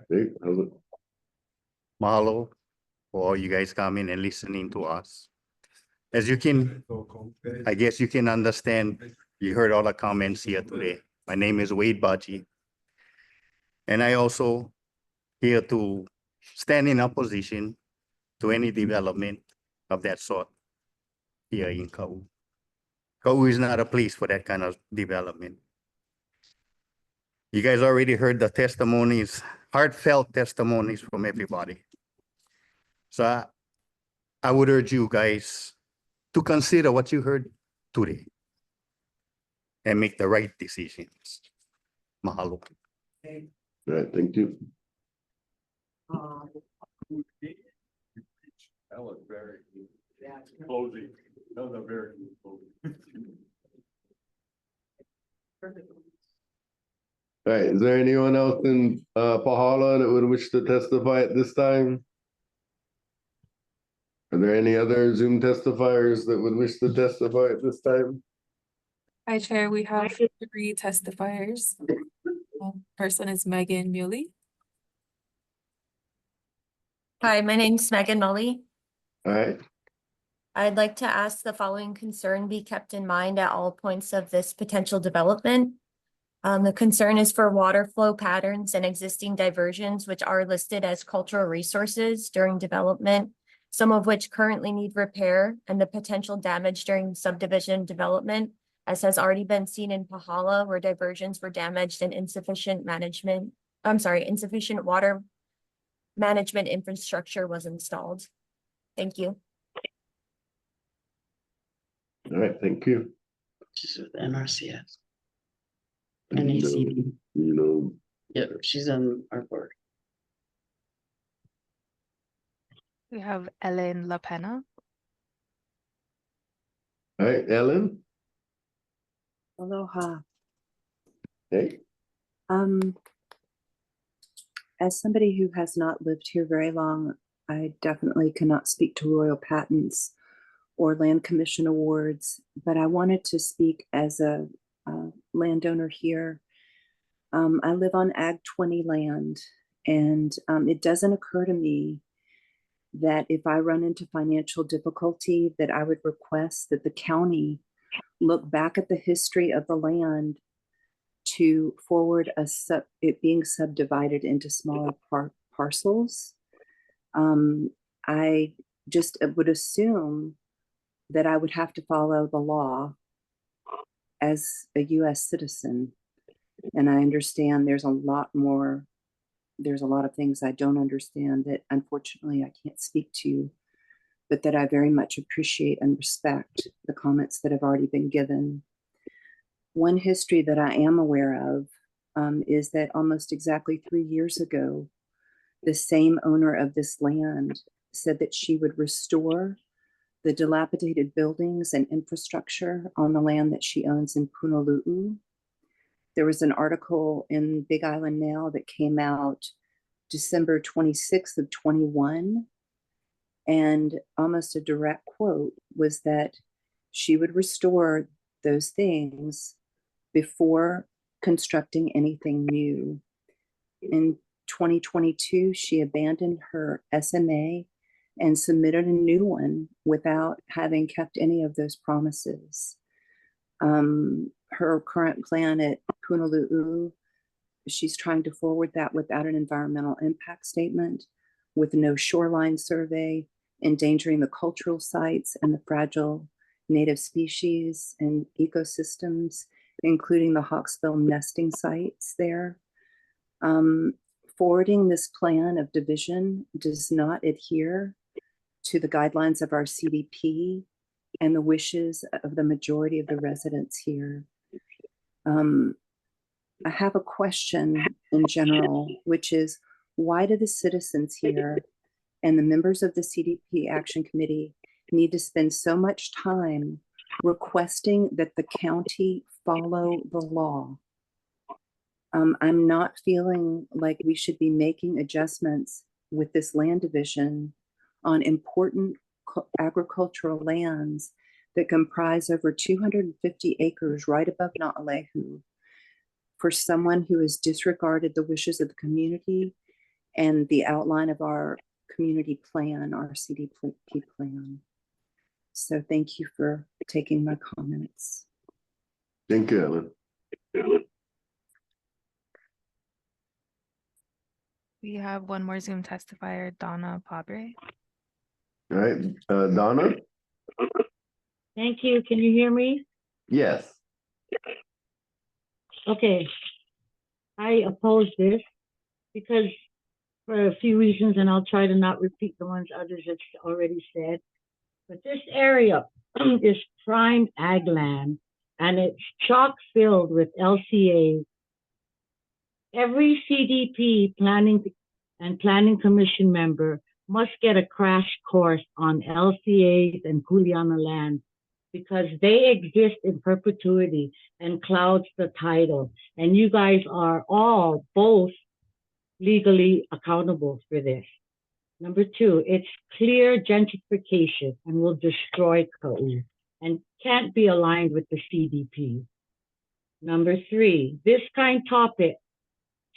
Hey, how's it? mahalo for all you guys coming and listening to us. As you can, I guess you can understand, you heard all the comments here today. My name is Wade Baji. And I also here to stand in opposition to any development of that sort here in Kaʻū. Kaʻū is not a place for that kind of development. You guys already heard the testimonies, heartfelt testimonies from everybody. So I would urge you guys to consider what you heard today and make the right decisions. Mahalo. All right, thank you. That was very closing. That was a very All right, is there anyone else in Pahala that would wish to testify at this time? Are there any other Zoom testifiers that would wish to testify at this time? Hi, Chair. We have 3 testifiers. First one is Megan Muley. Hi, my name's Megan Mully. All right, I'd like to ask the following concern be kept in mind at all points of this potential development. The concern is for water flow patterns and existing diversions, which are listed as cultural resources during development, some of which currently need repair, and the potential damage during subdivision development, as has already been seen in Pahala, where diversions were damaged and insufficient water management infrastructure was installed. Thank you. all right, thank you. She's with NRCS. You NACD. know, Yeah, she's on our board. We have Ellen LaPena. all right, Ellen, Aloha. hey, As somebody who has not lived here very long, I definitely cannot speak to royal patents or land commission awards, but I wanted to speak as a landowner here. I live on Ag 20 land, and it doesn't occur to me that if I run into financial difficulty, that I would request that the county look back at the history of the land to forward it being subdivided into smaller parcels. I just would assume that I would have to follow the law as a US citizen. And I understand there's a lot of things I don't understand that unfortunately I can't speak to, but that I very much appreciate and respect the comments that have already been given. One history that I am aware of is that almost exactly 3 years ago, the same owner of this land said that she would restore the dilapidated buildings and infrastructure on the land that she owns in Punaluu. There was an article in Big Island Now that came out December 26th of 21, and almost a direct quote was that she would restore those things before constructing anything new. In 2022, she abandoned her SMA and submitted a new one without having kept any of those promises. Her current plan at Punaluu, she's trying to forward that without an environmental impact statement, with no shoreline survey, endangering the cultural sites and the fragile native species and ecosystems, including the hawksbill nesting sites there. Forwarding this plan of division does not adhere to the guidelines of our CDP and the wishes of the majority of the residents here. I have a question in general, which is, why do the citizens here and the members of the CDP Action Committee need to spend so much time requesting that the county follow the law? I'm not feeling like we should be making adjustments with this land division on important agricultural lands that comprise over 250 acres right above Naʻalehu, for someone who has disregarded the wishes of the community and the outline of our community plan, our CDP plan. So thank you for taking my comments. thank you, Ellen. We have one more Zoom testifier, Donna Pabre. All right, Donna? Thank you. Can you hear me? Yes. Okay. I oppose this because for a few reasons, and I'll try to not repeat the ones others have already said. But this area is prime ag land, and it's chock filled with LCAs. Every CDP planning commission member must get a crash course on LCAs and Kuleana land because they exist in perpetuity and clouds the title. And you guys are all both legally accountable for this. Number two, it's clear gentrification and will destroy Kaʻū and can't be aligned with the CDP. Number three, this kind topic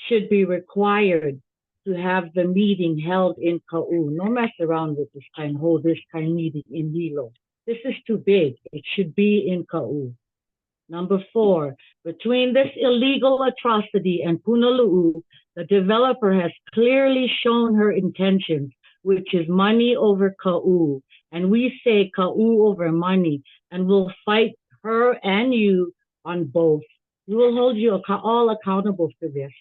should be required to have the meeting held in Kaʻū. No mess around with this kind, hold this kind meeting in Hilo. This is too big. It should be in Kaʻū. Number four, between this illegal atrocity and Punalu'u, the developer has clearly shown her intentions, which is money over Kaʻū. And we say Kaʻū over money, and we'll fight her and you on both. We will hold you all accountable for this.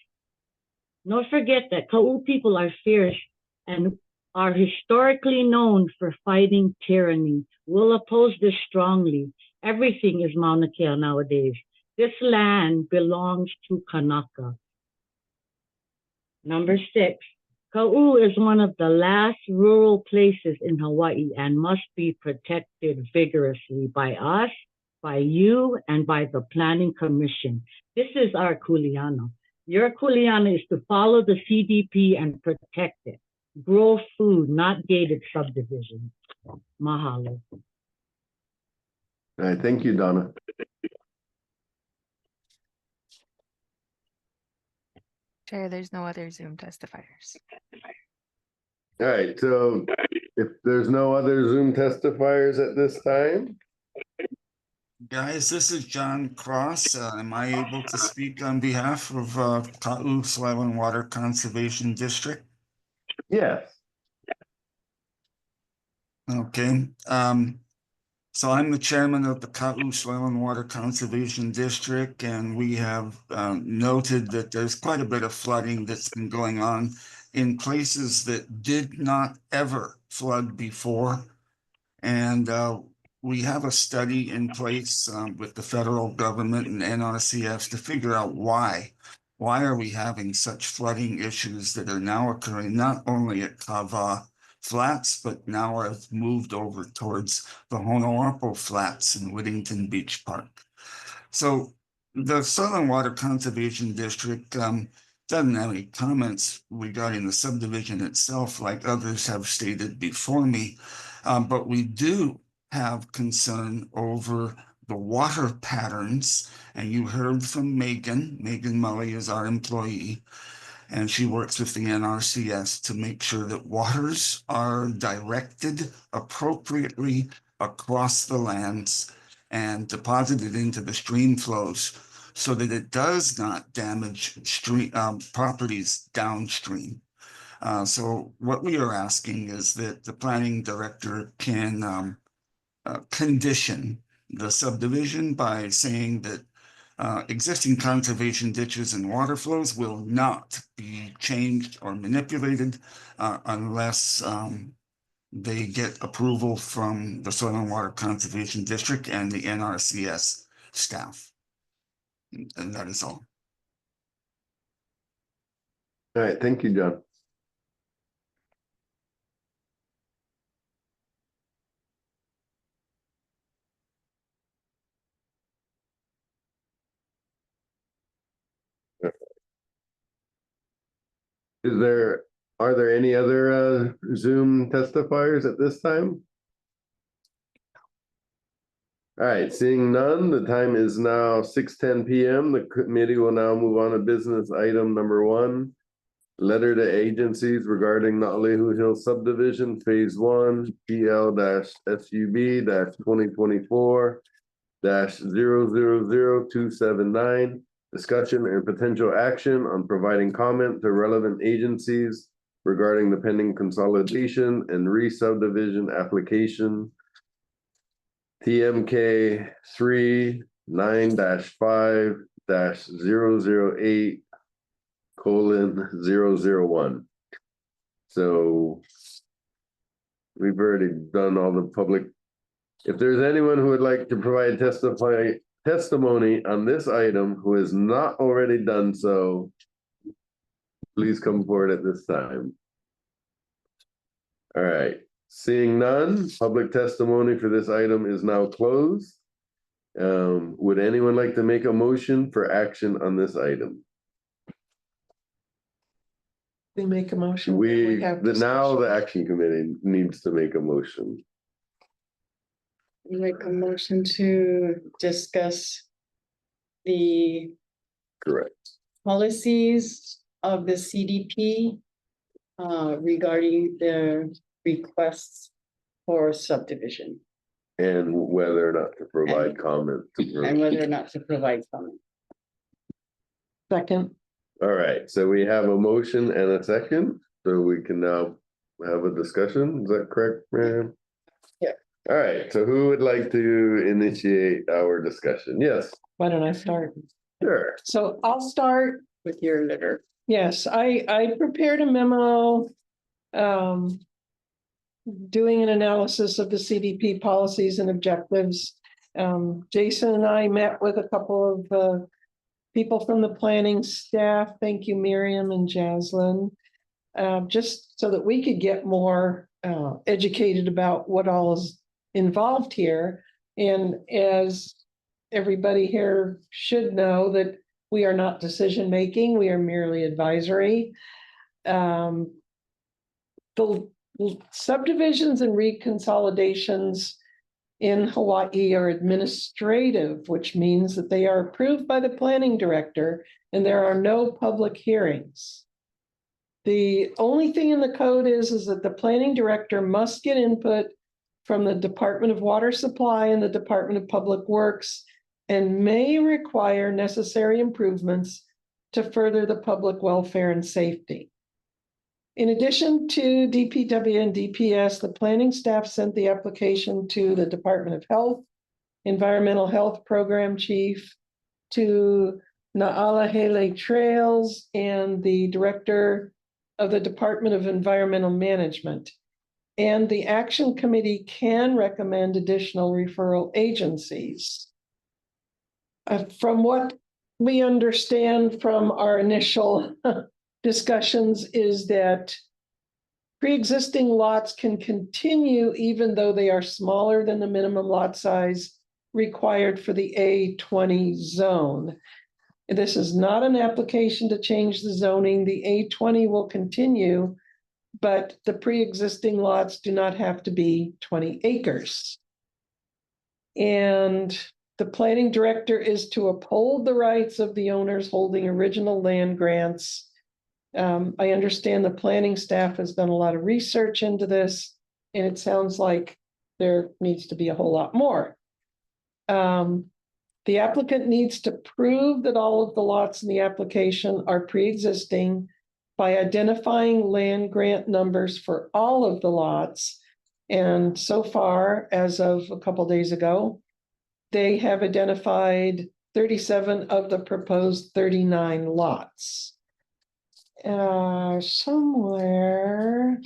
Don't forget that Kaʻū people are fierce and are historically known for fighting tyranny. We'll oppose this strongly. Everything is Mauna Kea nowadays. This land belongs to Kanaka. Number six, Kaʻū is one of the last rural places in Hawaii and must be protected vigorously by us, by you, and by the Planning Commission. This is our Kuleana. Your Kuleana is to follow the CDP and protect it. Grow food, not gated subdivisions. Mahalo. All right, thank you, Donna. Chair, there's no other Zoom testifiers. All right, so if there's no other Zoom testifiers at this time. Guys, this is John Cross. Am I able to speak on behalf of Kaʻū Soil and Water Conservation District? Yes. Okay. So I'm the chairman of the Kaʻū Soil and Water Conservation District, and we have noted that there's quite a bit of flooding that's been going on in places that did not ever flood before. And we have a study in place with the federal government and NRCS to figure out why. Why are we having such flooding issues that are now occurring not only at Kawa Flats, but now have moved over towards the Honoapo Flats in Whittington Beach Park. So the Soil and Water Conservation District doesn't have any comments regarding the subdivision itself, like others have stated before me, but we do have concern over the water patterns. And you heard from Megan. Megan Mully is our employee, and she works with the NRCS to make sure that waters are directed appropriately across the lands and deposited into the stream flows so that it does not damage properties downstream. So what we are asking is that the planning director can condition the subdivision by saying that existing conservation ditches and water flows will not be changed or manipulated unless they get approval from the Soil and Water Conservation District and the NRCS staff. And that is all. All right, thank you, John. Are there any other Zoom testifiers at this time? All right, seeing none, the time is now 6:10 p.m. The committee will now move on to business item number 1. Letter to agencies regarding Na'alehu Hill subdivision, phase 1, PL-SUB-2024-000279. Discussion and potential action on providing comment to relevant agencies regarding the pending consolidation and re-subdivision application TMK 39-5-008:001. So we've already done all the public. If there's anyone who would like to provide testimony on this item who has not already done so, please come forward at this time. All right, seeing none, public testimony for this item is now closed. Would anyone like to make a motion for action on this item? We make a motion. then have Now the action committee needs to make a motion. Make a motion to discuss the Correct. policies of the CDP regarding the requests for subdivision And whether or not to provide comment. and whether or not to provide comment. Second. All right, so we have a motion and a second, so we can now have a discussion. Is that correct, Miriam? Yeah. All right, so who would like to initiate our discussion? Yes, Why don't I start? sure. So I'll start. With your letter. Yes, I prepared a memo. Doing an analysis of the CDP policies and objectives. Jason and I met with a couple of people from the planning staff. Thank you, Miriam and Jaslyn. Just so that we could get more educated about what all is involved here. And as everybody here should know, that we are not decision making, we are merely advisory. The subdivisions and reconsolidations in Hawaii are administrative, which means that they are approved by the planning director and there are no public hearings. The only thing in the code is that the planning director must get input from the Department of Water Supply and the Department of Public Works and may require necessary improvements to further the public welfare and safety. In addition to DPW and DPS, the planning staff sent the application to the Department of Health, Environmental Health Program Chief, to Na'alahele Trails, and the Director of the Department of Environmental Management. And the Action Committee can recommend additional referral agencies. From what we understand from our initial discussions is that pre-existing lots can continue even though they are smaller than the minimum lot size required for the A20 zone. This is not an application to change the zoning. The A20 will continue, but the pre-existing lots do not have to be 20 acres. And the planning director is to uphold the rights of the owners holding original land grants. I understand the planning staff has done a lot of research into this, and it sounds like there needs to be a whole lot more. The applicant needs to prove that all of the lots in the application are pre-existing by identifying land grant numbers for all of the lots. And so far, as of a couple days ago, they have identified 37 of the proposed 39 lots. Somewhere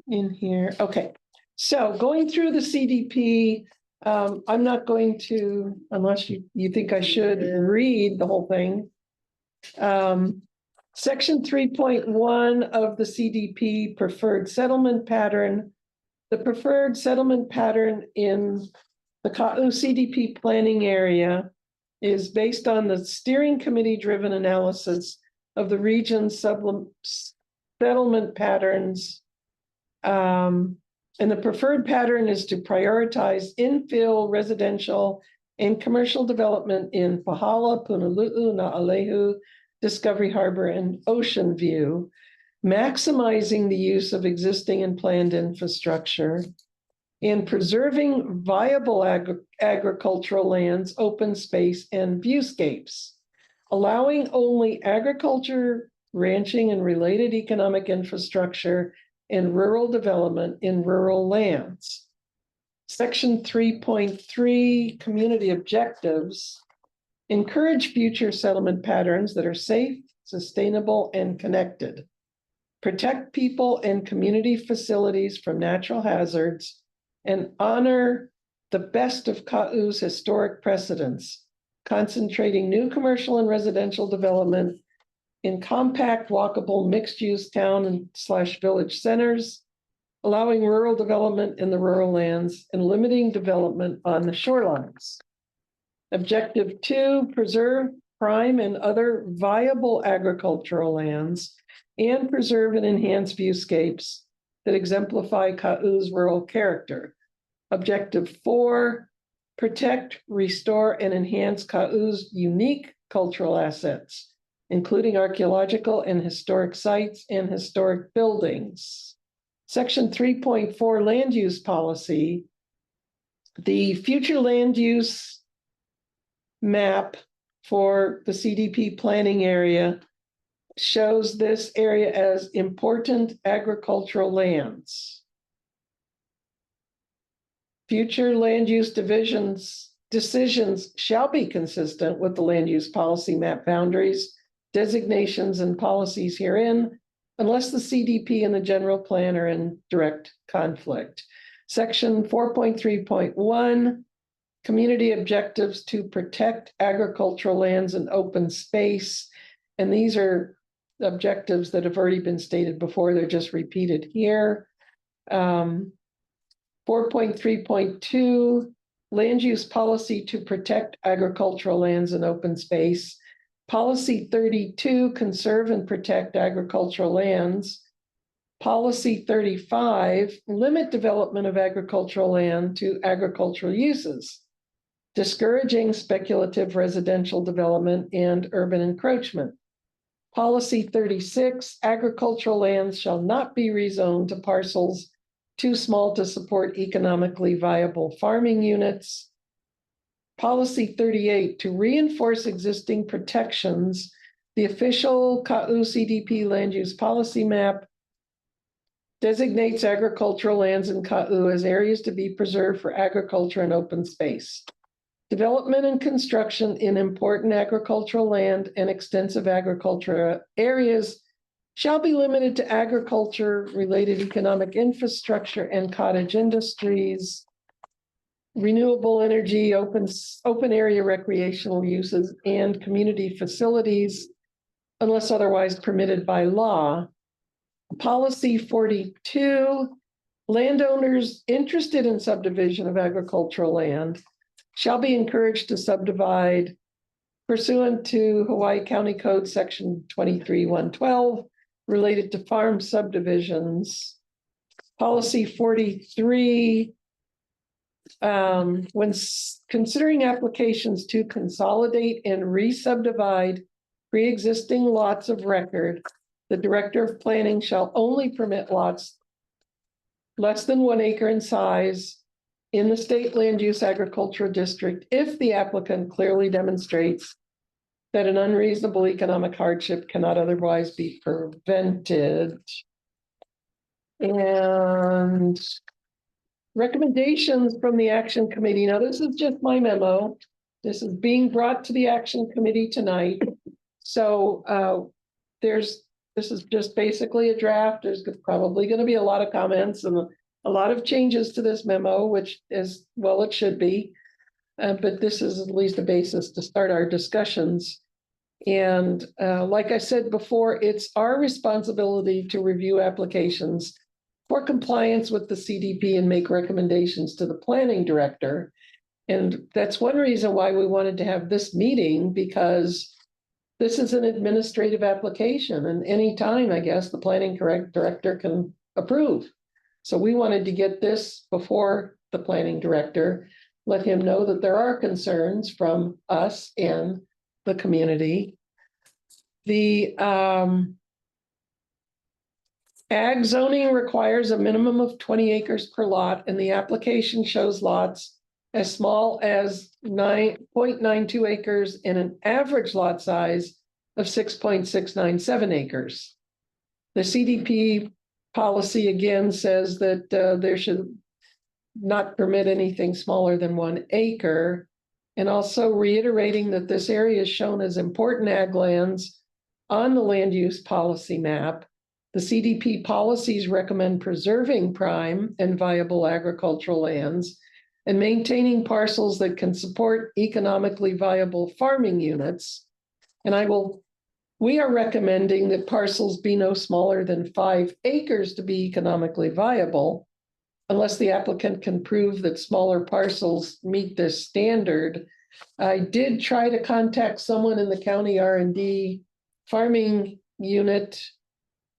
in here. Okay, so going through the CDP, I'm not going to, unless you think I should read the whole thing. Section 3.1 of the CDP preferred settlement pattern. The preferred settlement pattern in the Kaʻū CDP planning area is based on the steering committee driven analysis of the region's settlement patterns. And the preferred pattern is to prioritize infill residential and commercial development in Pahala, Punaluu, Na'alehu, Discovery Harbor, and Ocean View, maximizing the use of existing and planned infrastructure, and preserving viable agricultural lands, open space, and viewscapes, allowing only agriculture, ranching, and related economic infrastructure and rural development in rural lands. Section 3.3, community objectives, encourage future settlement patterns that are safe, sustainable, and connected. protect people and community facilities from natural hazards, and honor the best of Kaʻū's historic precedents, concentrating new commercial and residential development in compact, walkable, mixed-use town and / village centers, allowing rural development in the rural lands and limiting development on the shorelines. Objective 2, preserve prime and other viable agricultural lands and preserve and enhance viewscapes that exemplify Kaʻū's rural character. Objective 4, protect, restore, and enhance Kaʻū's unique cultural assets, including archaeological and historic sites and historic buildings. Section 3.4, land use policy. The future land use map for the CDP planning area shows this area as important agricultural lands. Future land use decisions shall be consistent with the land use policy map boundaries, designations, and policies herein, unless the CDP and the general plan are in direct conflict. Section 4.3.1, community objectives to protect agricultural lands and open space. And these are objectives that have already been stated before, they're just repeated here. 4.3.2, land use policy to protect agricultural lands and open space. Policy 32, conserve and protect agricultural lands. Policy 35, limit development of agricultural land to agricultural uses, discouraging speculative residential development and urban encroachment. Policy 36, agricultural lands shall not be rezoned to parcels too small to support economically viable farming units. Policy 38, to reinforce existing protections, the official Kaʻū CDP land use policy map designates agricultural lands in Kaʻū as areas to be preserved for agriculture and open space. Development and construction in important agricultural land and extensive agriculture areas shall be limited to agriculture-related economic infrastructure and cottage industries, renewable energy, open area recreational uses, and community facilities, unless otherwise permitted by law. Policy 42, landowners interested in subdivision of agricultural land shall be encouraged to subdivide pursuant to Hawaii County Code Section 23-112 related to farm subdivisions. Policy 43, when considering applications to consolidate and re-subdivide pre-existing lots of record, the Director of Planning shall only permit lots less than 1 acre in size in the state land use agricultural district if the applicant clearly demonstrates that an unreasonable economic hardship cannot otherwise be prevented. And recommendations from the Action Committee. Now, this is just my memo. This is being brought to the Action Committee tonight. So this is just basically a draft. There's probably going to be a lot of comments and a lot of changes to this memo, which is, well, it should be. But this is at least a basis to start our discussions. And like I said before, it's our responsibility to review applications for compliance with the CDP and make recommendations to the planning director. And that's one reason why we wanted to have this meeting, because this is an administrative application, and anytime, I guess, the planning director can approve. So we wanted to get this before the planning director, let him know that there are concerns from us and the community. The ag zoning requires a minimum of 20 acres per lot, and the application shows lots as small as 9.92 acres and an average lot size of 6.697 acres. The CDP policy again says that there should not permit anything smaller than 1 acre, and also reiterating that this area is shown as important ag lands on the land use policy map. The CDP policies recommend preserving prime and viable agricultural lands and maintaining parcels that can support economically viable farming units. And we are recommending that parcels be no smaller than 5 acres to be economically viable, unless the applicant can prove that smaller parcels meet this standard. I did try to contact someone in the county R&D farming unit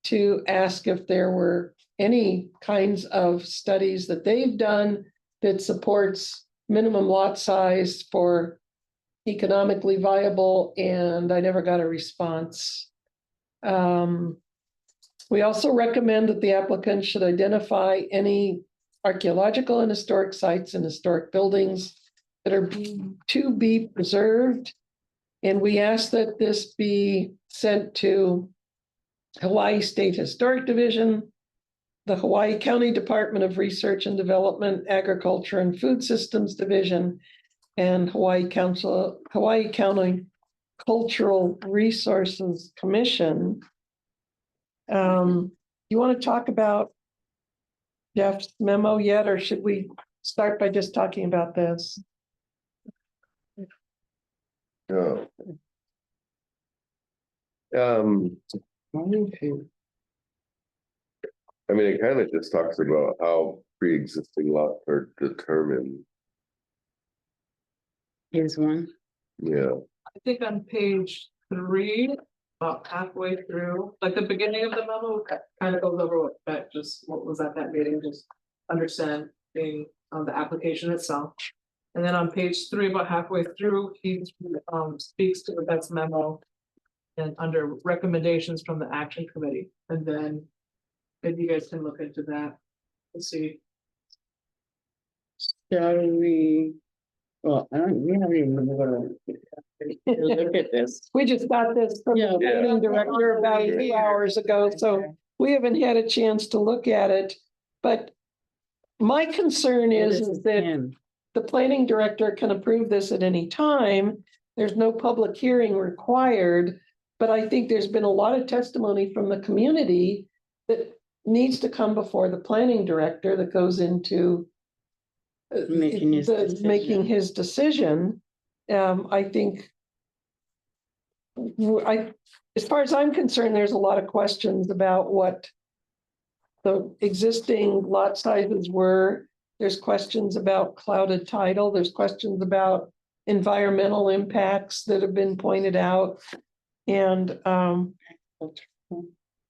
to ask if there were any kinds of studies that they've done that supports minimum lot size for economically viable, and I never got a response. We also recommend that the applicant should identify any archaeological and historic sites and historic buildings that are to be preserved. And we ask that this be sent to Hawaii State Historic Division, the Hawaii County Department of Research and Development, Agriculture and Food Systems Division, and Hawaii County Cultural Resources Commission. You want to talk about Jeff's memo yet, or should we start by just talking about this? Oh. I mean, it kind of just talks about how pre-existing lots are determined. Here's one. Yeah. I think on page 3, about halfway through, like the beginning of the memo kind of goes over what was at that meeting, just understanding the application itself. And then on page 3, about halfway through, he speaks to the best memo and under recommendations from the action committee. And then maybe you guys can look into that to see. Shall we? Well, we haven't even look at this. We just got this from the planning director about 2 hours ago, so we haven't had a chance to look at it. But my concern is that the planning director can approve this at any time. There's no public hearing required, but I think there's been a lot of testimony from the community that needs to come before the planning director that goes into making his decision. I think as far as I'm concerned, there's a lot of questions about what the existing lot sizes were. There's questions about clouded title. There's questions about environmental impacts that have been pointed out, and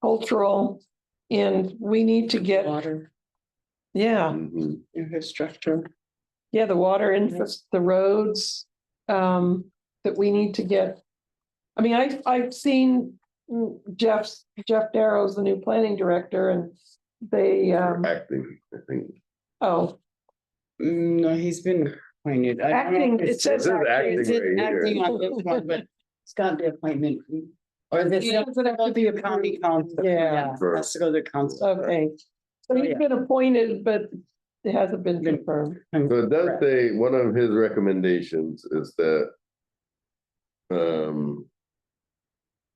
cultural, and we need to get water. Yeah. Infrastructure. Yeah, the water, the roads, that we need to get. I mean, I've seen Jeff Darrow's the new planning director, and they acting, I think. Oh. No, he's been appointed. Acting, it says acting. It says acting on this one, but it's got the appointment. Or this doesn't have to be a county council. Yeah, it has to go to council. Okay. So he's been appointed, but it hasn't been confirmed. So it does say one of his recommendations is that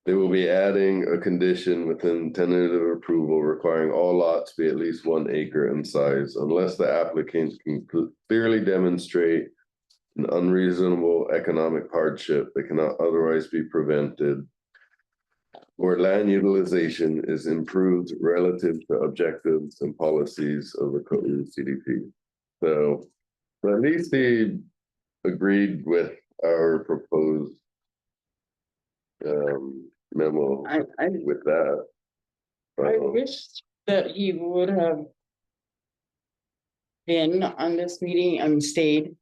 they will be adding a condition within tentative approval requiring all lots be at least 1 acre in size, unless the applicant can clearly demonstrate an unreasonable economic hardship that cannot otherwise be prevented, or land utilization is improved relative to objectives and policies of the Kaʻū CDP. So at least he agreed with our proposed memo with that. I wish that he would have been on this meeting and stayed.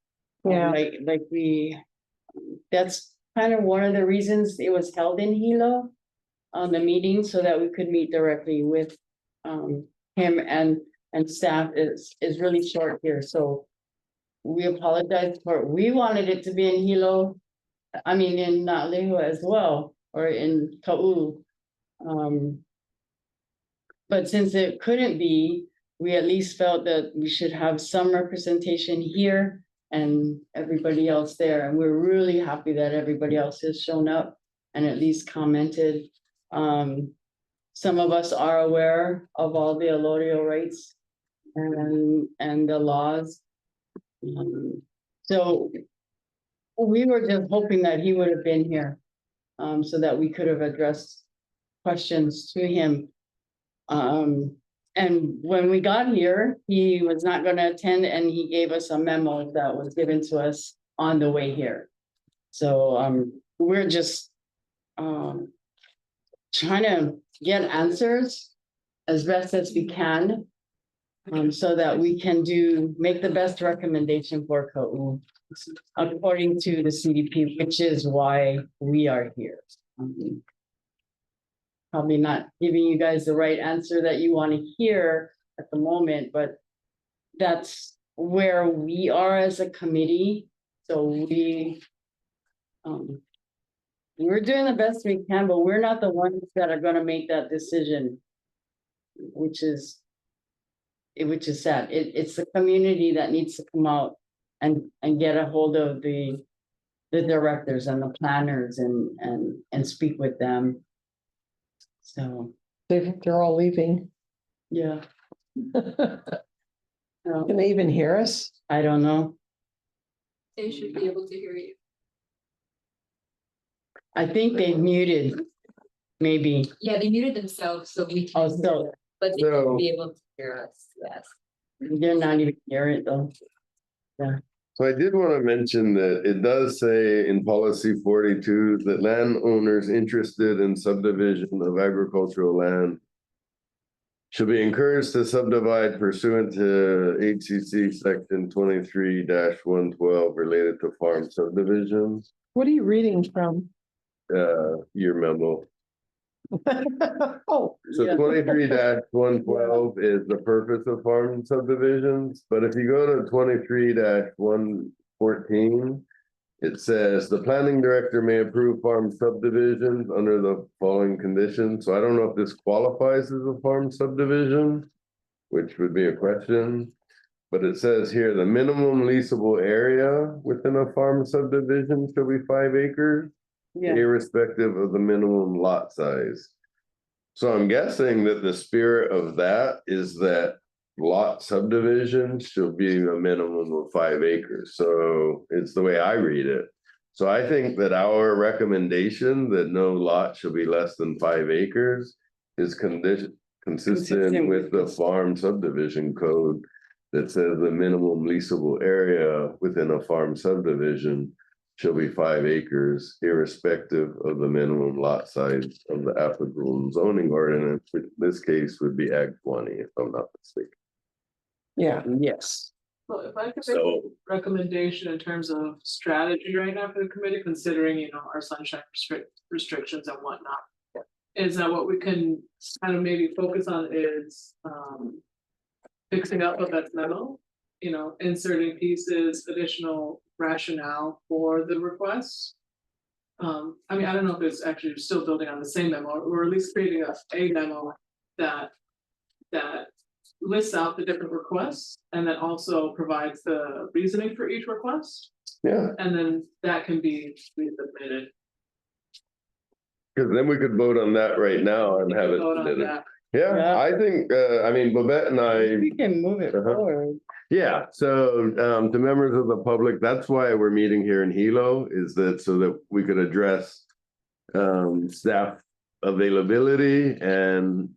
Yeah. That's kind of one of the reasons it was held in Hilo on the meeting, so that we could meet directly with him, and staff is really short here. So we apologize we wanted it to be in Hilo. I mean, in Na'alehu as well, or in Kaʻū. But since it couldn't be, we at least felt that we should have some representation here and everybody else there. And we're really happy that everybody else has shown up and at least commented. some of us are aware of all the allodial rights and the laws. So we were just hoping that he would have been here, so that we could have addressed questions to him. And when we got here, he was not gonna attend, and he gave us a memo that was given to us on the way here. So, we're just, trying to get answers as best as we can, so that we can make the best recommendation for Kaʻū according to the CDP, which is why we are here. Probably not giving you guys the right answer that you want to hear at the moment, but that's where we are as a committee. So we're doing the best we can, but we're not the ones that are gonna make that decision, which is sad. It's the community that needs to come out and get a hold of the directors and the planners and speak with them. So They're all leaving. yeah. Can they even hear us? I don't know. They should be able to hear you. I think they muted, maybe. Yeah, they muted themselves, so we Oh, can, so but they should be able to hear us, yes. they're not even hearing it though. Yeah. So I did want to mention that it does say in policy 42 that landowners interested in subdivision of agricultural land should be encouraged to subdivide pursuant to HCC section 23-112 related to farm subdivisions. What are you reading from? Your memo. Oh. So 23-112 is the purpose of farm subdivisions, but if you go to 23-114, it says the planning director may approve farm subdivisions under the following conditions. So I don't know if this qualifies as a farm subdivision, which would be a question. But it says here, the minimum leasable area within a farm subdivision shall be 5 acres, irrespective of the minimum lot size. So I'm guessing that the spirit of that is that lot subdivision should be a minimum of 5 acres. So it's the way I read it. So I think that our recommendation that no lot shall be less than 5 acres is consistent with the farm subdivision code that says the minimum leasable area within a farm subdivision shall be 5 acres, irrespective of the minimum lot size of the applicable zoning ordinance, which in this case would be Ag 20, if I'm not mistaken. Yeah. Yes. So if I could make a recommendation in terms of strategy right now for the committee, considering, our sunshine restrictions and whatnot. Is that what we can kind of maybe focus on is, fixing up Babette's memo, inserting pieces, additional rationale for the request. I don't know if it's actually still building on the same memo, or at least creating a memo that lists out the different requests and then also provides the reasoning for each request. Yeah. And then that can be resubmitted. Because then we could vote on that right now and have it. Vote on that. Yeah, I think, Babette and I. We can move it forward. Yeah, so to members of the public, that's why we're meeting here in Hilo, is that so that we could address staff availability and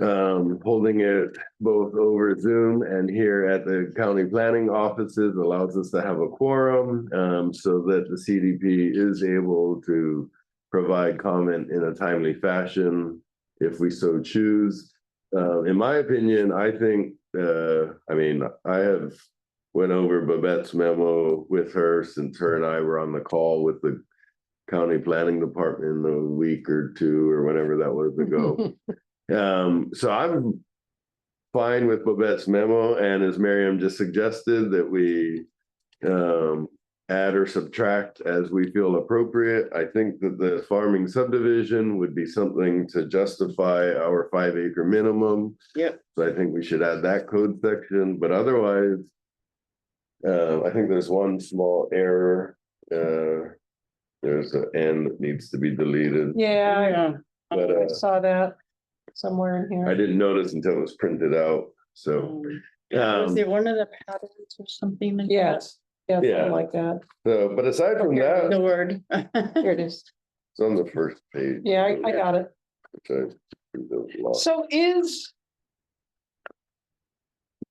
holding it both over Zoom and here at the county planning offices allows us to have a quorum so that the CDP is able to provide comment in a timely fashion if we so choose. In my opinion, I think, I have went over Babette's memo with her since her and I were on the call with the county planning department a week or two or whenever that was ago. So I'm fine with Babette's memo, and as Miriam just suggested, that we add or subtract as we feel appropriate. I think that the farming subdivision would be something to justify our 5 acre minimum. Yep. So I think we should add that code section, but otherwise, I think there's one small error. There's an N that needs to be deleted. Yeah. But I saw that somewhere in I here. didn't notice until it was printed out, so. Was it one of the patterns or something like that? Yes, yeah, Yeah. something like that. So, but aside from that, The word. Here it is. it's on the first page. Yeah, I got it. which I lost. So is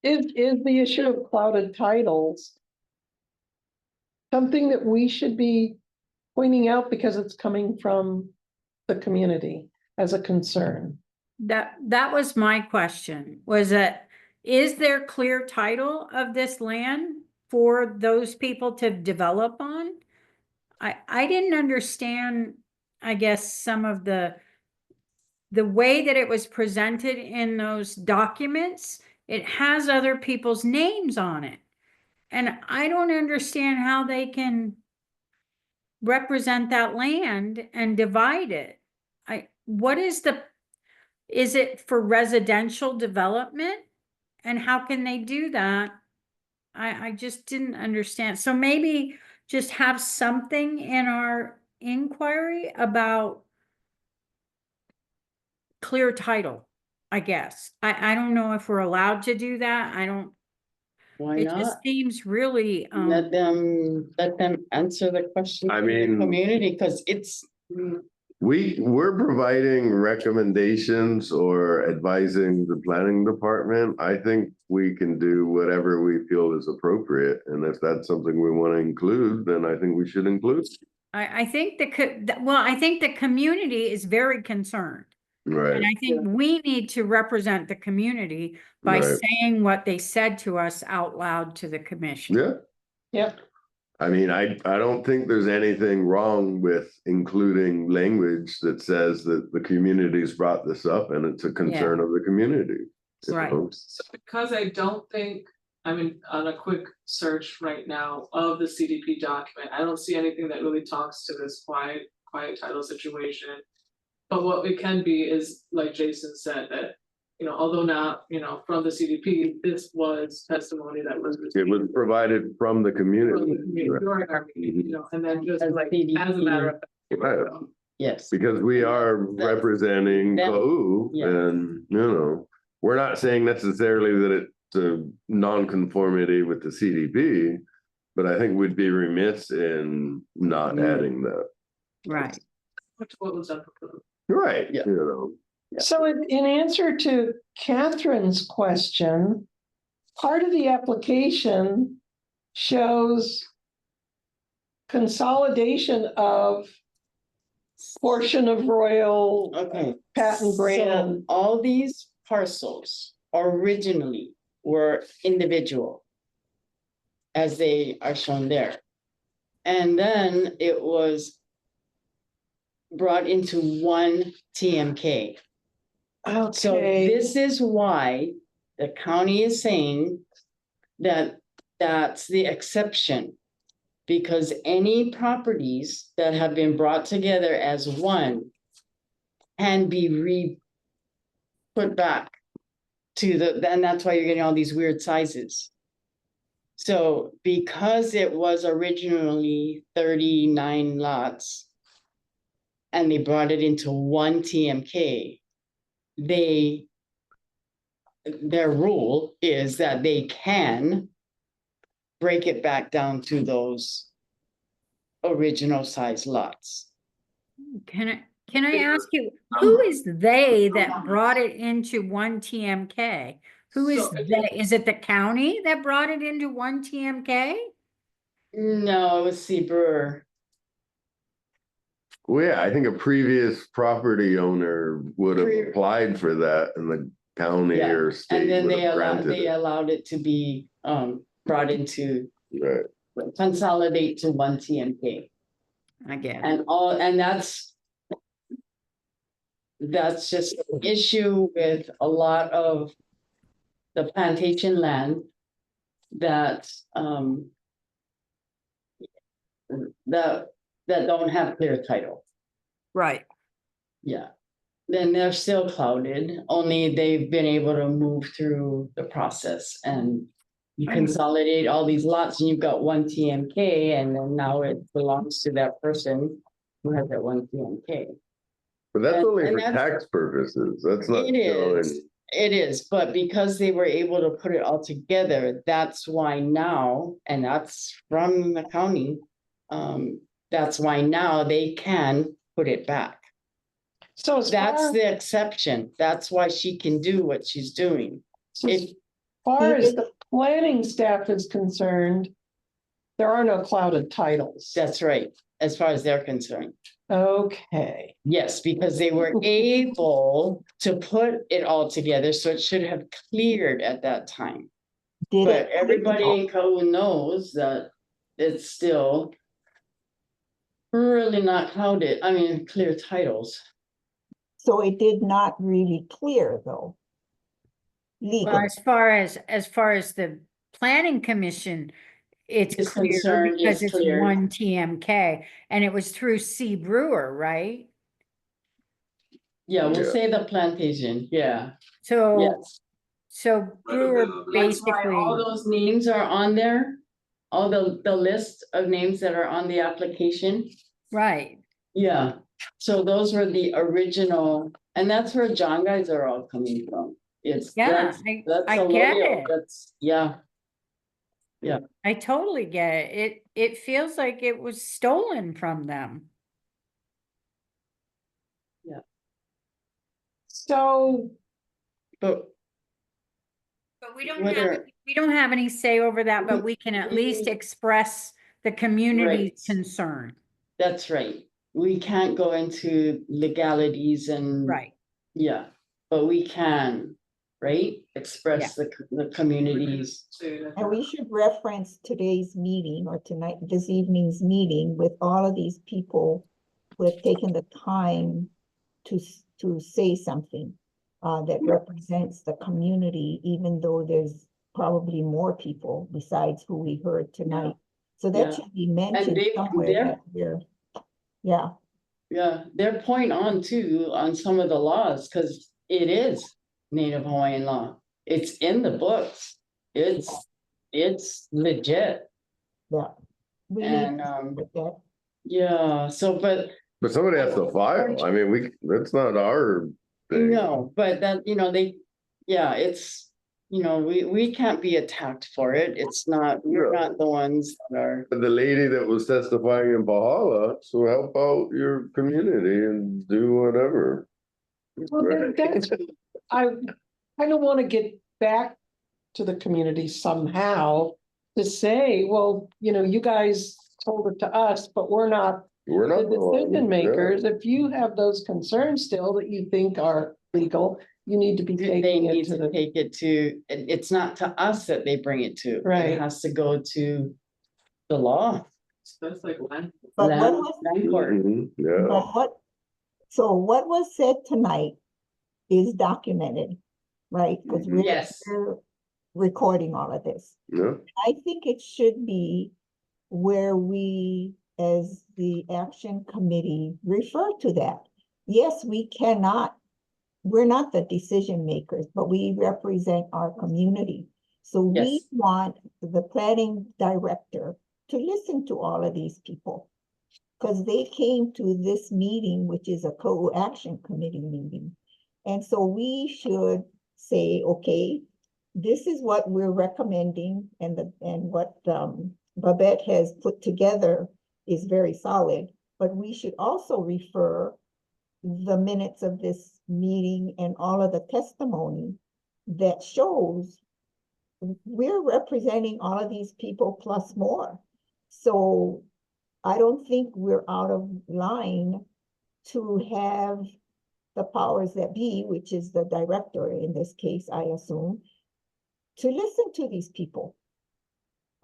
the issue of clouded titles something that we should be pointing out because it's coming from the community as a concern? That was my question, was that, is there clear title of this land for those people to develop on? I didn't understand, I guess, some of the way that it was presented in those documents. It has other people's names on it. And I don't understand how they can represent that land and divide it. Is it for residential development? And how can they do that? I just didn't understand. So maybe just have something in our inquiry about clear title, I guess. I don't know if we're allowed to do that. I don't. Why It not? just seems really, Let them answer the question. I for the mean- Community, because it's. We're providing recommendations or advising the planning department. I think we can do whatever we feel is appropriate. And if that's something we want to include, then I think we should include. I think I think the community is very concerned. Right. And I think we need to represent the community by Right. saying what they said to us out loud to the commission. Yeah. Yep. I mean, I don't think there's anything wrong with including language that says that the community's brought this up and it's a concern of the community. you Right. know? So because I don't think, I mean, on a quick search right now of the CDP document, I don't see anything that really talks to this quiet title situation. But what it can be is, like Jason said, that, although not, from the CDP, this was testimony that was It was provided from the community. during our meeting, and then just As like, CDP. as a matter of fact. Right. Yes. Because we are representing Them. Kaʻū Yeah. and, we're not saying necessarily that it's a non-conformity with the CDP, but I think we'd be remiss in not adding that. Right. What was that proposed? Right, Yeah. So in answer to Catherine's question, part of the application shows consolidation of portion of royal Okay. patent brand. So all these parcels originally were individual, as they are shown there. And then it was brought into one TMK. So Okay. this is why the county is saying that that's the exception. Because any properties that have been brought together as one can be put back to then that's why you're getting all these weird sizes. So because it was originally 39 lots and they brought it into one TMK, their rule is that they can break it back down to those original size lots. Can I ask you, who is they that brought it into one TMK? Who is they? Is it the county that brought it into one TMK? No, it was Brewer. Well, yeah, I think a previous property owner would have Pre- applied for that and the county Yeah, or and state then would they have granted it. allowed it to be brought into Right. consolidate to one TMK. I get it. And that's just an issue with a lot of the plantation land that that don't have clear title. Right. Yeah. Then they're still clouded, only they've been able to move through the process and you consolidate all these lots and you've got one TMK and then now it belongs to that person who has that one TMK. But that's And- only and for that's- tax purposes. That's not It showing. is, it is, but because they were able to put it all together, that's why now, and that's from the county. That's why now they can put it back. So as That's far, the exception. That's why she can do what she's doing. so as If, far as the planning staff is concerned, there are no clouded titles. that's right, as far as they're concerned. Okay. Yes, because they were able to put it all together, so it should have cleared at that time. But everybody in Kaʻū knows that it's still really not clouded, I mean, clear titles. So it did not really clear though. Well, Legal. as far as the planning commission, it's Is clear concerned, because it's it's clear. one TMK, and it was through C Brewer, right? Yeah, we'll Yeah. say the plantation, yeah. So, Yes. so Brewer That's why basically, all those names are on there, all the list of names that are on the application. right, Yeah, so those were the original, and that's where John guys are all coming from. It's, yeah, that's I a get loyal, it. that's, yeah. Yeah, I totally get it. It feels like it was stolen from them. So but But we don't have, whether, we don't have any say over that, but we can at least express the community's Right. concern. that's right. We can't go into legalities and. Right. Yeah, but we can, right, express the communities. And we should reference today's meeting or this evening's meeting with all of these people who have taken the time to say something that represents the community, even though there's probably more people besides who we heard tonight. So that Yeah. should be mentioned they- somewhere they're- that we're, yeah. Yeah, they're point on too, on some of the laws, because it is Native Hawaiian law. It's in the books. It's legit. Yeah. We need And, with that. yeah, so, but But somebody has to file. I mean, that's not our thing. no, but that, yeah, it's, we can't be attacked for it. It's not, we're not the ones that are. The lady that was testifying in Bahala, so help out your community and do whatever. Well, that's, I kind of want to get back to the community somehow to say, well, you guys told it to us, but we're not We're the not the ones, decision makers. If you have those concerns still that you think are legal, you need to be They taking need it to to the. take it to, it's not to us that they bring it to. Right. It has to go to the law. That's like land. But what Land, was, land court. Yeah. but what was said tonight is documented, right? Because Yes. we're recording all of this. Yeah. I think it should be where we, as the action committee, refer to that. Yes, we're not the decision makers, but we represent our community. So we Yes. want the planning director to listen to all of these people. Because they came to this meeting, which is a co-action committee meeting. And so we should say, okay, this is what we're recommending, and what Babette has put together is very solid, but we should also refer the minutes of this meeting and all of the testimony that shows we're representing all of these people plus more. So I don't think we're out of line to have the powers that be, which is the director in this case, I assume, to listen to these people.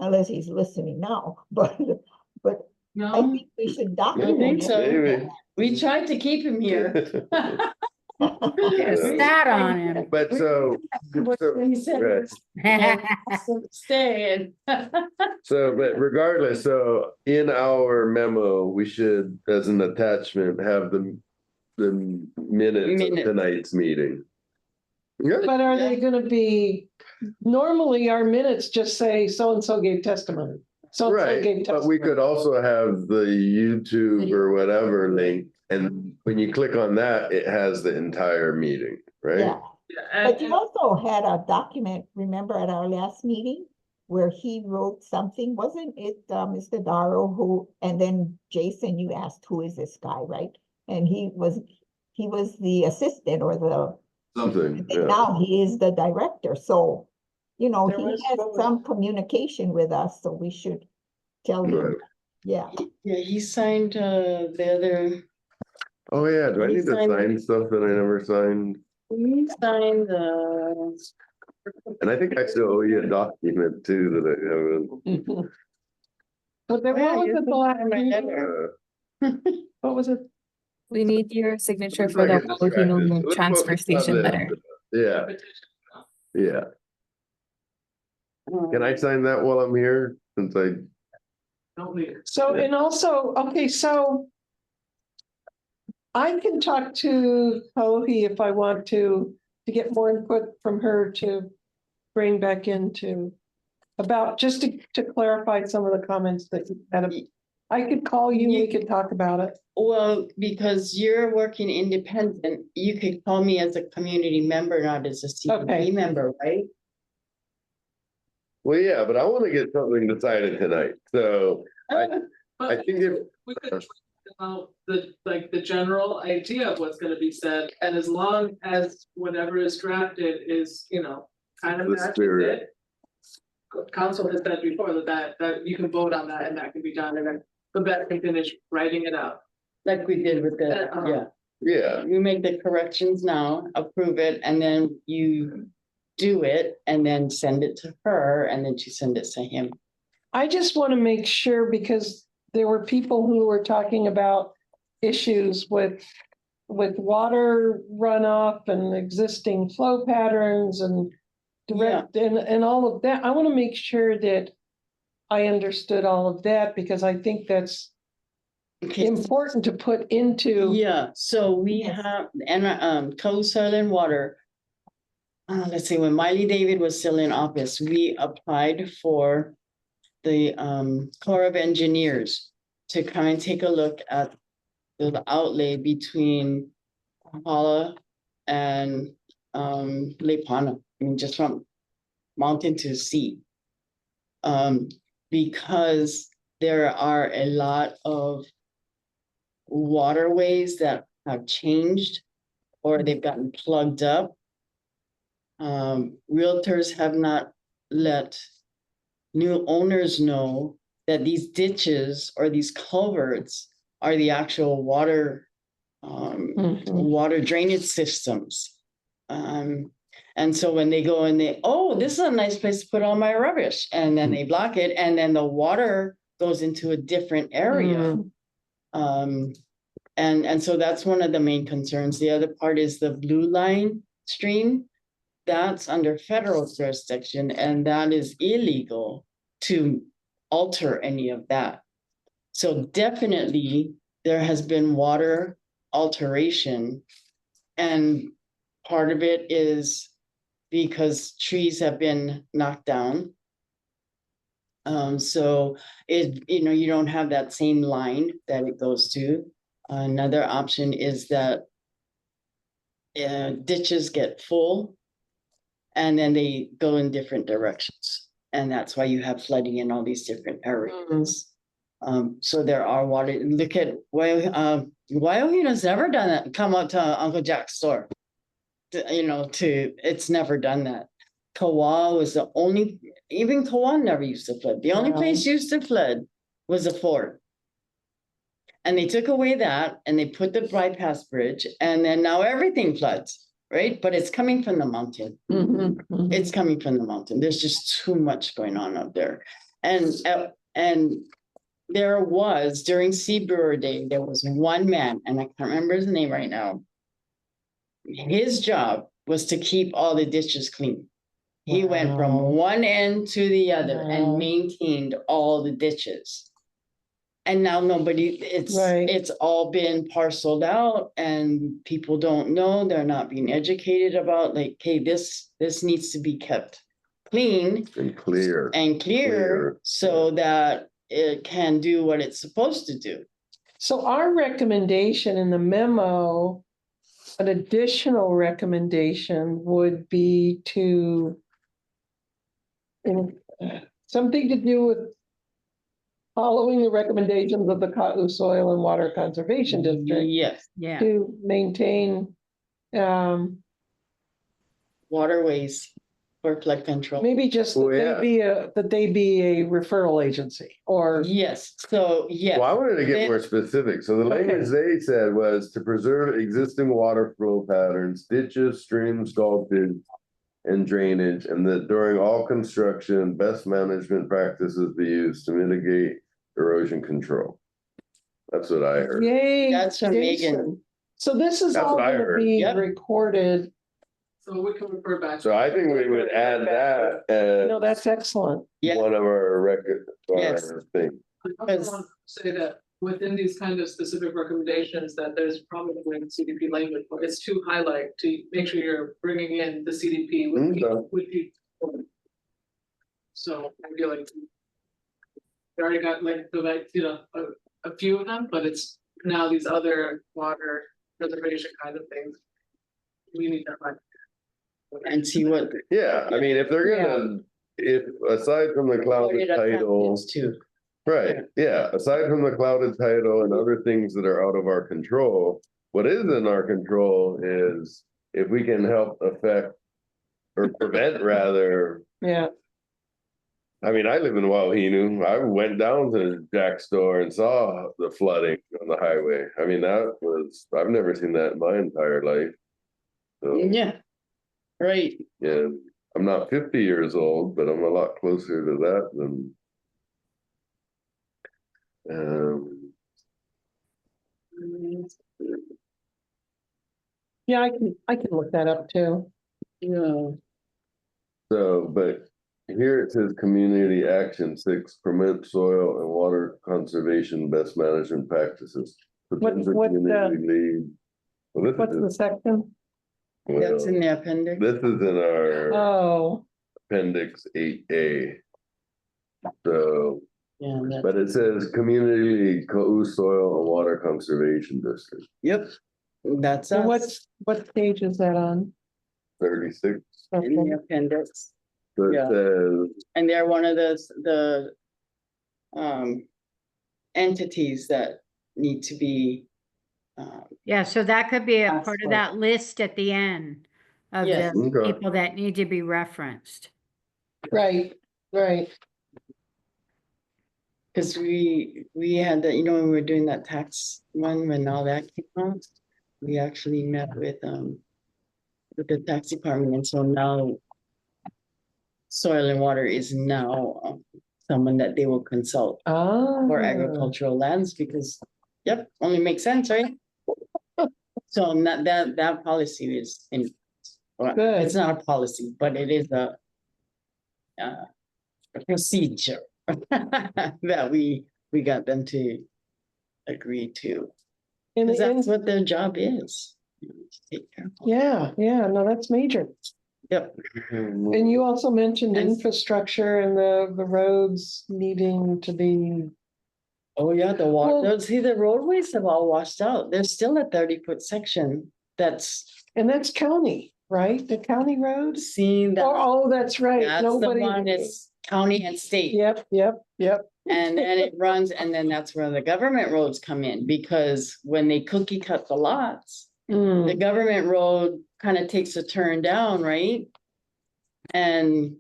Unless he's listening now, but I think we should I think document so. it. We tried to keep him here. Sat on him. But so. He said, Right. stay. So, but regardless, so in our memo, we should, as an attachment, have the minutes of tonight's meeting. Yeah. But are they gonna be, normally our minutes just say so-and-so gave testimony. So-and-so Right, gave but we testimony. could also have the YouTube or whatever link and when you click on that, it has the entire meeting, right? Yeah, Yeah, but you also had a document, remember at our last meeting? Where he wrote something, wasn't it, Mr. Darrow who, and then Jason, you asked, who is this guy, right? And he was the assistant or the, Something, and yeah. now he is the director, so, you know, There he was has both. some communication with us, so we should tell him, Right. yeah. Yeah, he signed, the other, Oh, yeah, do I He need to signed- sign stuff that I never signed? he signed the. And I think I still owe you a document too that I haven't. But then Yeah, what was you it the can last sign my meeting? letter. What was it? We need your signature Looks for like the it's distracted. Wahino Let's transfer focus on station this. letter. Yeah, yeah. Can I sign that while I'm here, since I, So, and also, okay, so I can talk to Kohi if I want to get more input from her to bring back into about, just to clarify some of the comments that you had. I could call you, we could talk about it. Well, because you're working independent, you could call me as a community member, not as a Okay. CDP member, right? well, yeah, but I want to get something decided tonight, so I think if. We could talk about the general idea of what's gonna be said, and as long as whatever is drafted is, kind of The matches spirit. it. Council has said before that you can vote on that and that can be done, and then the vet can finish writing it out. Like we did with the, yeah. Yeah, You make the corrections now, approve it, and then you do it, and then send it to her, and then she send it to him. I just want to make sure, because there were people who were talking about issues with water runoff and existing flow patterns and direct, and all of that. I want to make sure that I understood all of that, because I think that's important to put into. Yeah, so we have, and Kaʻū Soil and Water. Let's see, when Miley David was still in office, we applied for the Corps of Engineers to come and take a look at the outlay between Kahala and Leipana. I mean, just from mountain to sea. Because there are a lot of waterways that have changed or they've gotten plugged up. Realtors have not let new owners know that these ditches or these culverts are the actual water water drainage systems. And so when they go and this is a nice place to put all my rubbish, and then they block it, and then the water goes into a different area. And so that's one of the main concerns. The other part is the blue line stream. That's under federal jurisdiction, and that is illegal to alter any of that. So definitely there has been water alteration, and part of it is because trees have been knocked down. So you don't have that same line that it goes to. Another option is that ditches get full and then they go in different directions. And that's why you have flooding in all these different areas. So there are water. Look at Waiahina's never done that. Come up to Uncle Jack's store. It's never done that. Kaʻū was the only, even Kaʻū never used to flood. The only place used to flood was a fort. And they took away that and they put the bypass bridge, and then now everything floods, right? But it's coming from the mountain. It's coming from the mountain. There's just too much going on up there. And there was, during Sea Brewer Day, there was one man, and I can't remember his name right now. His job was to keep all the ditches clean. He went from one end to the other and maintained all the ditches. And now it's all been parceled out, and people don't know, they're not being educated about, like, hey, this needs to be kept clean and clear so that it can do what it's supposed to do. So our recommendation in the memo, an additional recommendation would be to something to do with following the recommendations of the Kaʻū Soil and Water Conservation District Yes, Yeah. to maintain waterways for flood control. maybe just Oh, that they be a referral agency or. Yes, so, yes. Well, I wanted to get Then- more specific. So the language they said was to preserve existing water flow patterns, ditches, streams, gulches, and drainage, and that during all construction, best management practices be used to mitigate erosion control. That's what I heard. Yay. That's from Jason. Megan. So this is That's all what I gonna heard. be Yep. recorded. So we can refer back. So I think we would add that No, as that's excellent. Yeah. one of our record, Yes. our thing. I also want to say that within these kind of specific recommendations, that there's probably CDP language, but it's to highlight, to make sure you're bringing in the CDP with Okay. So I feel like we already got like the, like, you know, a few of them, but it's now these other water preservation kind of things. We need to find. And see what. Yeah, I mean, if they're gonna, if, aside from the clouded title. Too. Right, yeah, aside from the clouded title and other things that are out of our control, what is in our control is if we can help affect or prevent rather. Yeah. I mean, I live in Wauhinu. I went down to Jack's store and saw the flooding on the highway. I mean, that was, I've never seen that in my entire life. So, Yeah, right. yeah, I'm not 50 years old, but I'm a lot closer to that than. Yeah, I can look that up too. Yeah. So, but here it says community action 6, promote soil and water conservation best management practices. Potential community lead. Well, this What's is- the section? That's in the appendix. This is in our Oh, appendix 8A. So, Yeah, that's, but it says community lead, Kaʻū Soil and Water Conservation District, yep, that's and us what page is that on? 36. in the appendix. So it Yeah. says, And they're one of the entities that need to be, Yeah, so that could be a Ask part for- of that list at the end of Yes. the Okay. people that need to be referenced. Right, right. because we had that, you know, when we were doing that tax one, when all that came out, we actually met with the tax department, and so now Soil and Water is now someone that they will consult for agricultural lands, because, yep, only makes sense, right? So not that policy is in, well, Good. it's not a policy, but it is a procedure that we got them to agree to. And Because that's what their job is. To take care of. yeah, no, that's major. Yep. And you also mentioned infrastructure and the roads needing to be. Oh, yeah, the water, Well- see, the roadways have all washed out. There's still a 30-foot section that's. And that's county, right? The county roads? Seen that. Oh, that's right. That's the Nobody. one, it's county and state. Yep. And then it runs, and then that's where the government roads come in, because when they cookie cut the lots, the government road kind of takes a turn down, right? And,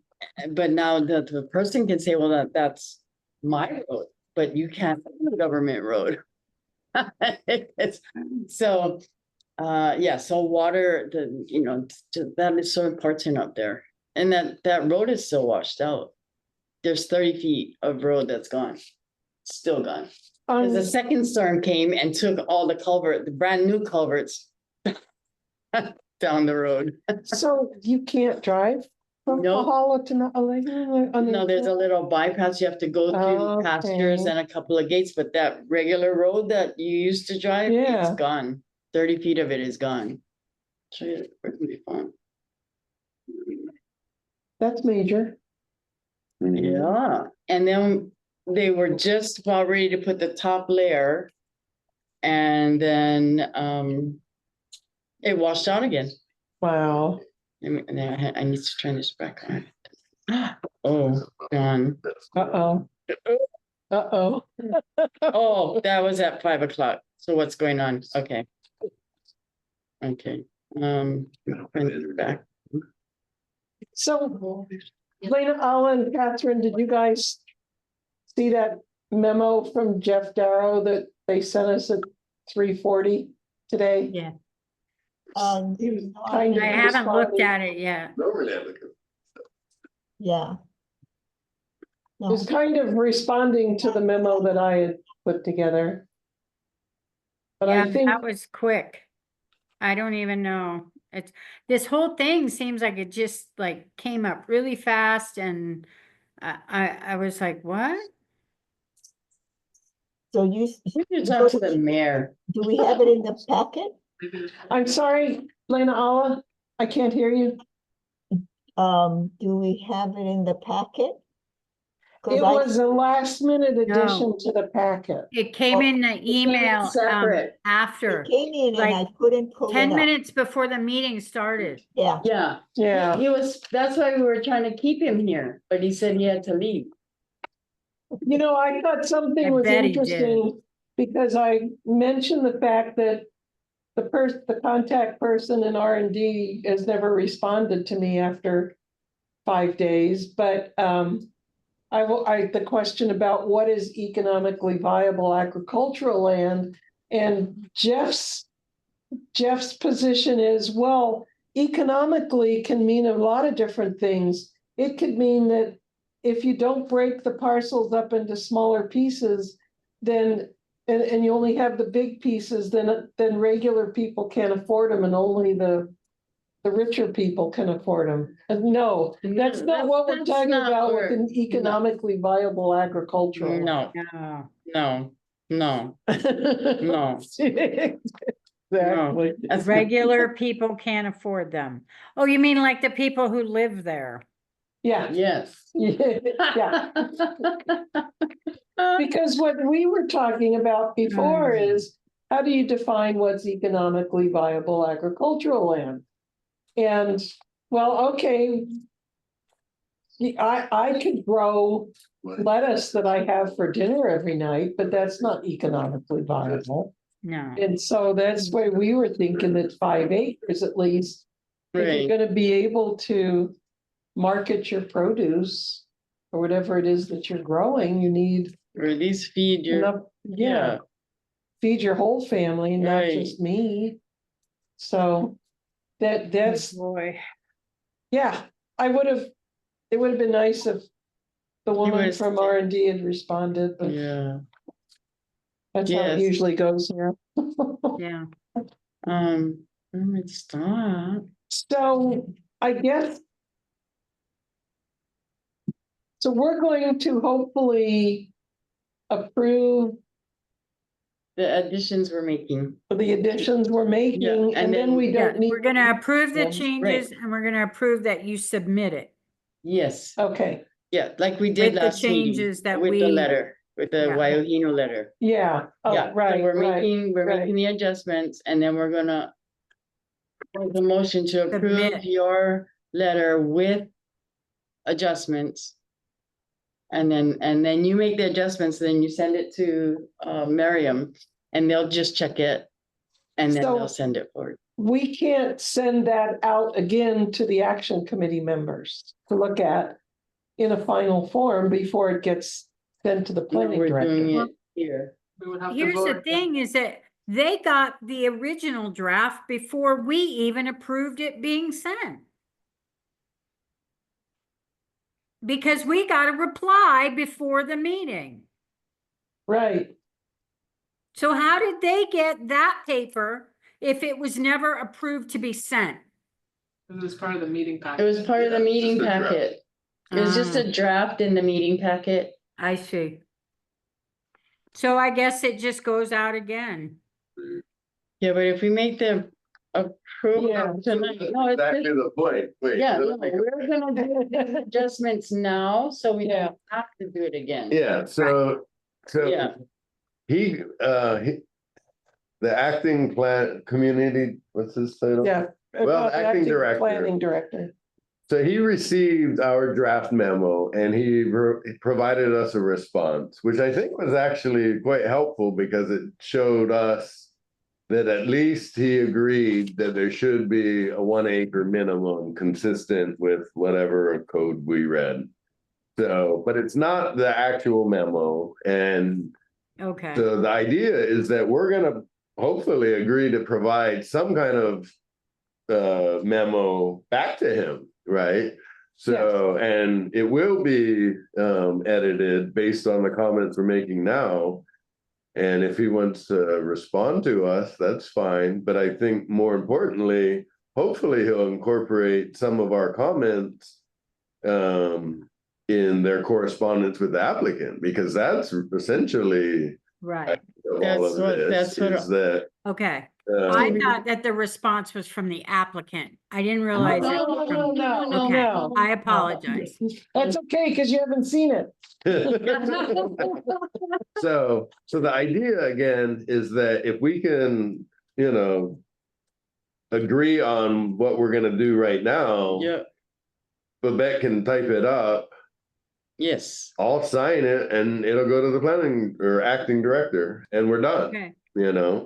but now the person can say, well, that's my road, but you can't do the government road. It's- So, yeah, so water, that is so important up there. And that road is still washed out. There's 30 feet of road that's gone, still gone. Because the second storm came and took all the brand new culverts down the road. So you can't drive from Nope. Pahala to Naʻalega? No, there's a little bypass. You have to go through pastures Okay. and a couple of gates, but that regular road that you used to drive, Yeah. it's gone. 30 feet of it is gone. Show you where can we find? That's major. Yeah, and then they were just about ready to put the top layer and then, it washed out again. Wow. And then I need to turn this back on. Oh, gone. Uh-oh. Uh-oh. Oh, that was at 5 o'clock. So what's going on? Okay. Okay, turn it back. So, Lena, Alan, and Catherine, did you guys see that memo from Jeff Darrow that they sent us at 3:40 today? Yeah. He was kind of I haven't looked responding- at it yet. Yeah. He was kind of responding to the memo that I had put together. But Yeah, I think, that was quick. I don't even know. It's, this whole thing seems like it just like came up really fast and I was like, what? So you. You talk to the mayor. Do we have it in the packet? I'm sorry, Lena Alla, I can't hear you. Do we have it in the packet? It was a last minute addition to the packet. It came in the email separate. after, It came in and I like couldn't pull it 10 up. minutes before the meeting started. Yeah. Yeah. Yeah. He was, that's why we were trying to keep him here, but he said he had to leave. You know, I thought something I was bet he did. interesting because I mentioned the fact that the contact person in R&D has never responded to me after 5 days, but the question about what is economically viable agricultural land, and Jeff's position is, well, economically can mean a lot of different things. It could mean that if you don't break the parcels up into smaller pieces, then and you only have the big pieces, then regular people can't afford them and only the richer people can afford them. And no, that's not what we're talking about with an economically viable agricultural. No, No. no, no, no. Exactly. Regular people can't afford them. Oh, you mean like the people who live there? Yeah. Yes. Yeah. Because what we were talking about before is, how do you define what's economically viable agricultural land? And, well, okay, I could grow lettuce that I have for dinner every night, but that's not economically viable. No. And so that's why we were thinking that 5 acres at least, if Right. you're gonna be able to market your produce or whatever it is that you're growing, you need Or at least feed your, enough, yeah, feed your whole family, not Right. just me. So that's, Boy. yeah, it would have been nice if the woman was- from R&D had responded, but yeah, that's how it Yes. usually goes here. Yeah. stop. So I guess. So we're going to hopefully approve The additions we're making. the additions we're making, Yeah, and then we Yeah, don't need. we're gonna approve the Right. changes and we're gonna approve that you submit it. Yes, Okay, yeah, like we With did the last meeting. changes that With the we- letter, with the Yeah. Waiahino letter. yeah, oh, Yeah, so right, we're right, we're right. making the adjustments and then we're gonna. Make the motion to approve Submit. your letter with adjustments. And then you make the adjustments, then you send it to Miriam and they'll just check it. And then So- they'll send it forward. We can't send that out again to the action committee members to look at in a final form before it gets sent to the No, planning we're doing director. it here. We would have to Here's the vote. thing is that they got the original draft before we even approved it being sent. Because we got a reply before the meeting. Right, So how did they get that paper if it was never approved to be sent? It was part of the meeting It packet. was part of the meeting packet. It was just a draft in the meeting packet. I see. So I guess it just goes out again. Yeah, but if we make the approval tonight, no, it's Exactly just, the point. Wait, yeah, let's no, make it- we're gonna do the adjustments now, so we don't have to do it again. Yeah, so Yeah. he the acting community, what's his title? Yeah. Well, the acting director. Planning director. So he received our draft memo and he provided us a response, which I think was actually quite helpful because it showed us that at least he agreed that there should be a 1 acre minimum consistent with whatever code we read. So, but it's not the actual memo. And Okay. so the idea is that we're gonna hopefully agree to provide some kind of memo back to him, right? So, and it will be edited based on the comments we're making now. And if he wants to respond to us, that's fine. But I think more importantly, hopefully he'll incorporate some of our comments in their correspondence with the applicant, because that's essentially Right. That's what Okay. I thought that the response was from the applicant. I didn't realize. it was from- Okay, No. I apologize. That's okay, because you haven't seen it. So the idea again is that if we can, agree on what we're gonna do right now. Yeah. Babette can type it up. Yes. I'll sign it and it'll go to the planning or acting director and we're done. Okay.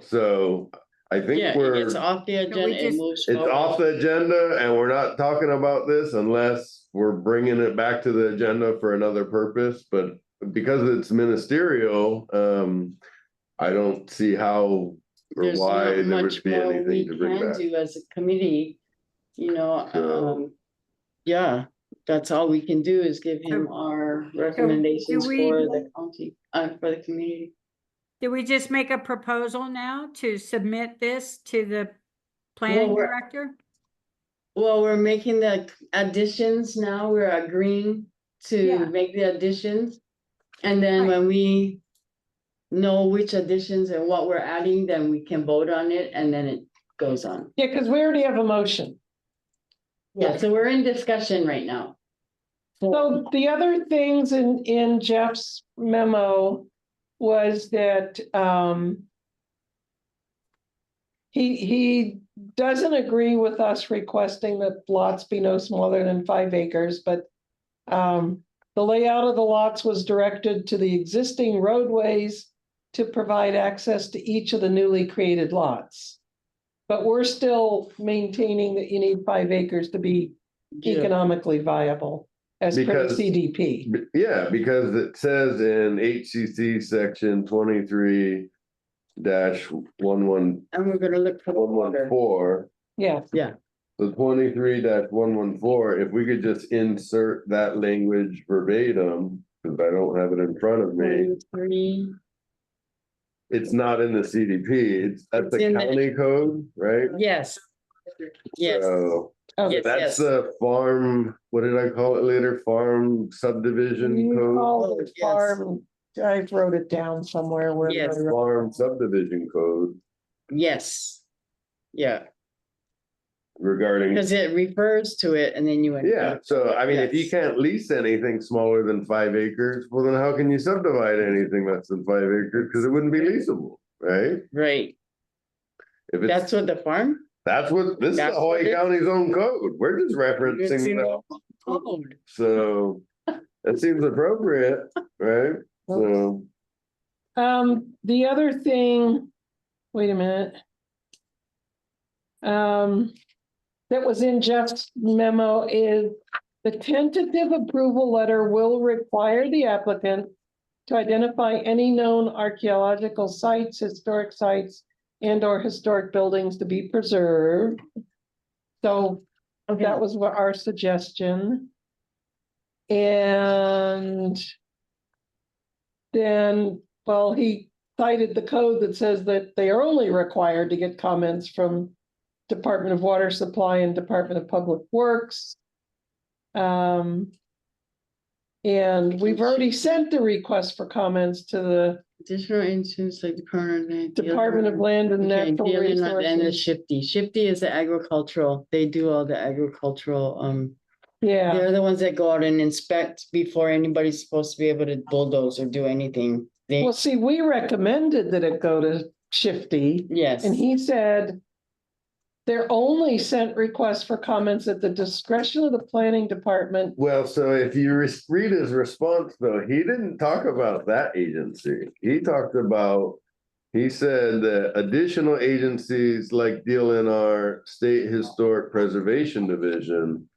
So I think Yeah, it's off the agenda. It moves it's forward. off the agenda and we're not talking about this unless we're bringing it back to the agenda for another purpose. But because it's ministerial, I don't see how or There's why not there much would be more we anything to bring can back. do as a committee, yeah, that's all we can do is give him our recommendations we- for the county, for the community. Did we just make a proposal now to submit this to the planning Well, we're- director? Well, we're making the additions now, we're agreeing to make the additions. And then when we know which additions and what we're adding, then we can vote on it and then it goes on. Yeah, because we already have a motion. Yeah, so we're in discussion right now. So the other things in Jeff's memo was that he doesn't agree with us requesting that lots be no smaller than 5 acres, but the layout of the lots was directed to the existing roadways to provide access to each of the newly created lots. But we're still maintaining that you need 5 acres to be economically viable as per Because- CDP. Yeah, because it says in HCC section 23-11. And we're gonna look for the water. 114. Yeah. Yeah. So 23-114, if we could just insert that language verbatim, because I don't have it in front of me. 23. It's not in the CDP, that's It's the in the- county code, right? Yes. Yes. So Yes, that's yes. the farm, what did I call it later? Farm subdivision You code? call it farm, I wrote it down somewhere where. Yes. Farm subdivision code Yes. Yeah, regarding. because it refers to it and then you. Yeah, so I mean, if you Yes. can't lease anything smaller than 5 acres, well, then how can you subdivide anything less than 5 acres? Because it wouldn't be leasable, right? Right. If it's, That's what the farm? this is the that's what Hawaii it is? County's own code. We're just referencing that. Code. So that seems appropriate, right? So, The other thing, wait a minute. That was in Jeff's memo is the tentative approval letter will require the applicant to identify any known archaeological sites, historic sites, and or historic buildings to be preserved. So that was what our suggestion. And then, well, he cited the code that says that they are only required to get comments from Department of Water Supply and Department of Public Works. And we've already sent the request for comments to the Additional instance like Department of Land and Natural And the Resources. Shifty. Shifty is the agricultural, they do all the agricultural, Yeah, they're the ones that go out and inspect before anybody's supposed to be able to bulldoze or do anything. They, well, see, we recommended that it go to shifty. Yes. And he said they're only sent requests for comments at the discretion of the planning department. Well, so if you read his response, though, he didn't talk about that agency. He talked about, he said that additional agencies like DLNR, State Historic Preservation Division,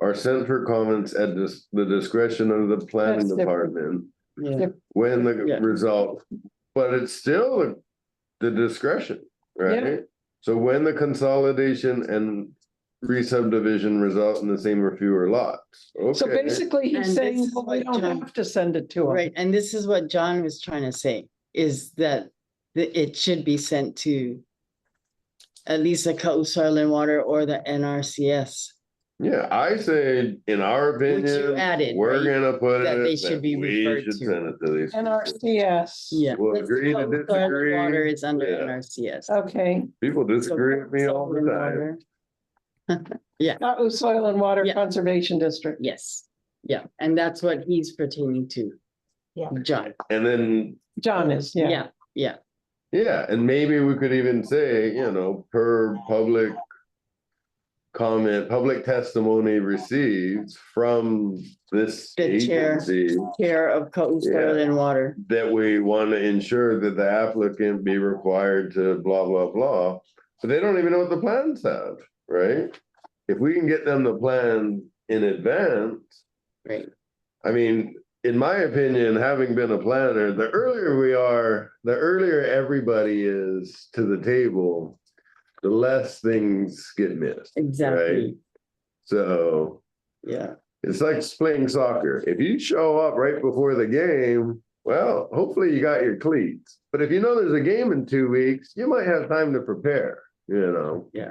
are sent for comments at the discretion of the planning That's different. department Yeah. when the Yeah. result, but it's still the discretion, right? So when the consolidation and re-subdivision result in the same or fewer lots. So Okay. basically, And he's this saying, is well, we what don't John- have to send it to him. Right, and this is what John was trying to say, is that it should be sent to at least the Kaʻū Soil and Water or the NRCS. Yeah, I say, in our opinion, added, we're right? gonna put That it, they should that be we referred should to. send it to these. people. NRCS. Yeah. We'll agree to Kaʻū Soil and Water disagree. is under Yeah. NRCS. Okay. People disagree with me all the Soil and time. Water. Yeah, Kaʻū Soil and Water Yeah. Conservation District. yes, yeah, and that's what he's pertaining to. Yeah. John, And then, John is, yeah. yeah, yeah, and maybe we could even say, per public comment, public testimony received from this The chair. agency, Care of Kaʻū Soil Yeah. and Water. that we want to ensure that the applicant be required to blah, blah, blah. But they don't even know what the plans have, right? If we can get them the plan in advance, Right. I mean, in my opinion, having been a planner, the earlier we are, the earlier everybody is to the table, the less things get missed. Exactly. Right? So Yeah. it's like playing soccer. If you show up right before the game, well, hopefully you got your cleats. But if you know there's a game in 2 weeks, you might have time to prepare, Yeah.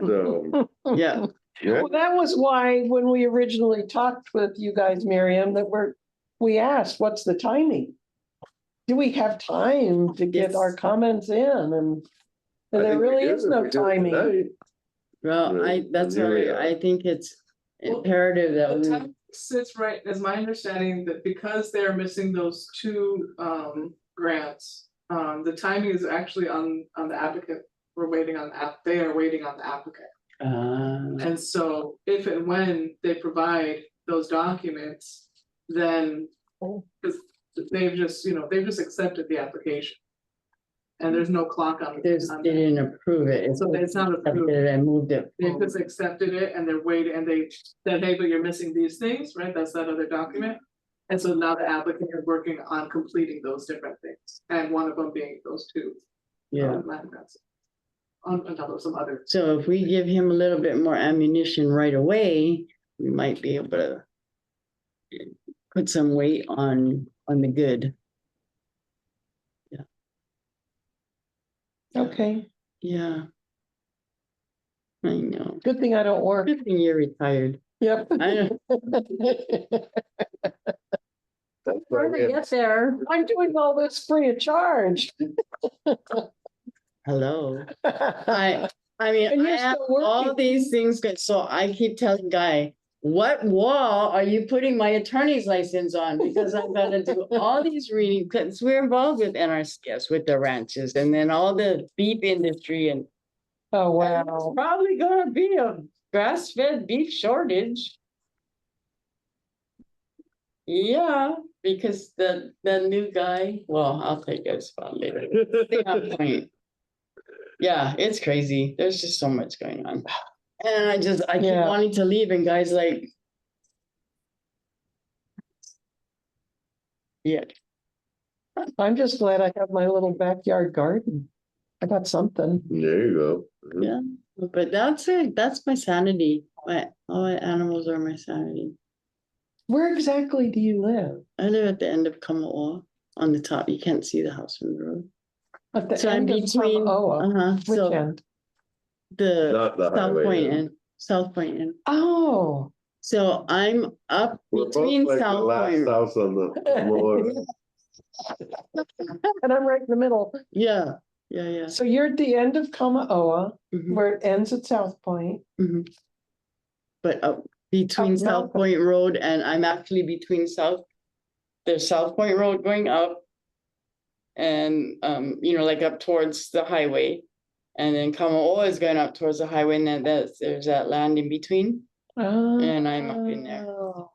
So, Yeah. yeah. Well, that was why, when we originally talked with you guys, Miriam, that we asked, what's the timing? Do we have time to get Yes. our comments in? And I there think we really do is if no we do it timing. tonight. Well, that's Here we why are. I think it's Well, imperative that The we, time sits right, as my understanding, that because they're missing those two grants, the timing is actually on the applicant. We're waiting on they are waiting on the applicant. And so if and when they provide those documents, then because they've just accepted the application. And there's no clock on they on they that. didn't approve it. So it's not approved. And moved it. They forward. just accepted it and they're waiting, and they said, hey, but you're missing these things, right? That's that other document. And so now the applicant is working on completing those different things, and one of them being those two. Yeah. Land grants. On top of some other. So if we give him a little bit more ammunition right away, we might be able to put some weight on the good. Okay, Yeah. I know. good thing I don't work. Good thing you're retired. Yep. I know. Trying to get there. I'm doing all this free of charge. Hello. I mean, And you're I have still all working. these things good, so I keep telling Guy, what wall are you putting my attorney's license on? Because I've got to do all these reading, because we're involved with NRCS, with the ranches, and then all the beef industry, and Oh, and there's probably gonna be a grass-fed beef shortage. Yeah, because the new guy, well, I'll take his spot later. They have a point. Yeah, it's crazy. There's just so much going on. And I keep Yeah. wanting to leave, and guys like. Yeah, I'm just glad I have my little backyard garden. I got something. There you go. yeah, but that's it. That's my sanity. All my animals are my sanity. Where exactly do you live? I live at the end of Kaʻū, on the top. You can't see the house from the road. At the So I'm end of between, Kaʻū. Which so end? the Not the South highway Point end. end, South Point end. Oh, So I'm up We're both between like the South last Point. house on the floor. and I'm right in the middle. Yeah. So you're at the end of Kaʻū, Mhm. where it ends at South Point. But up between Up South mountain. Point Road, and I'm actually between there's South Point Road going up. and, like up towards the highway. And then Kamaoa is going up towards the highway, and then there's that land in between, and I'm up in there. Oh,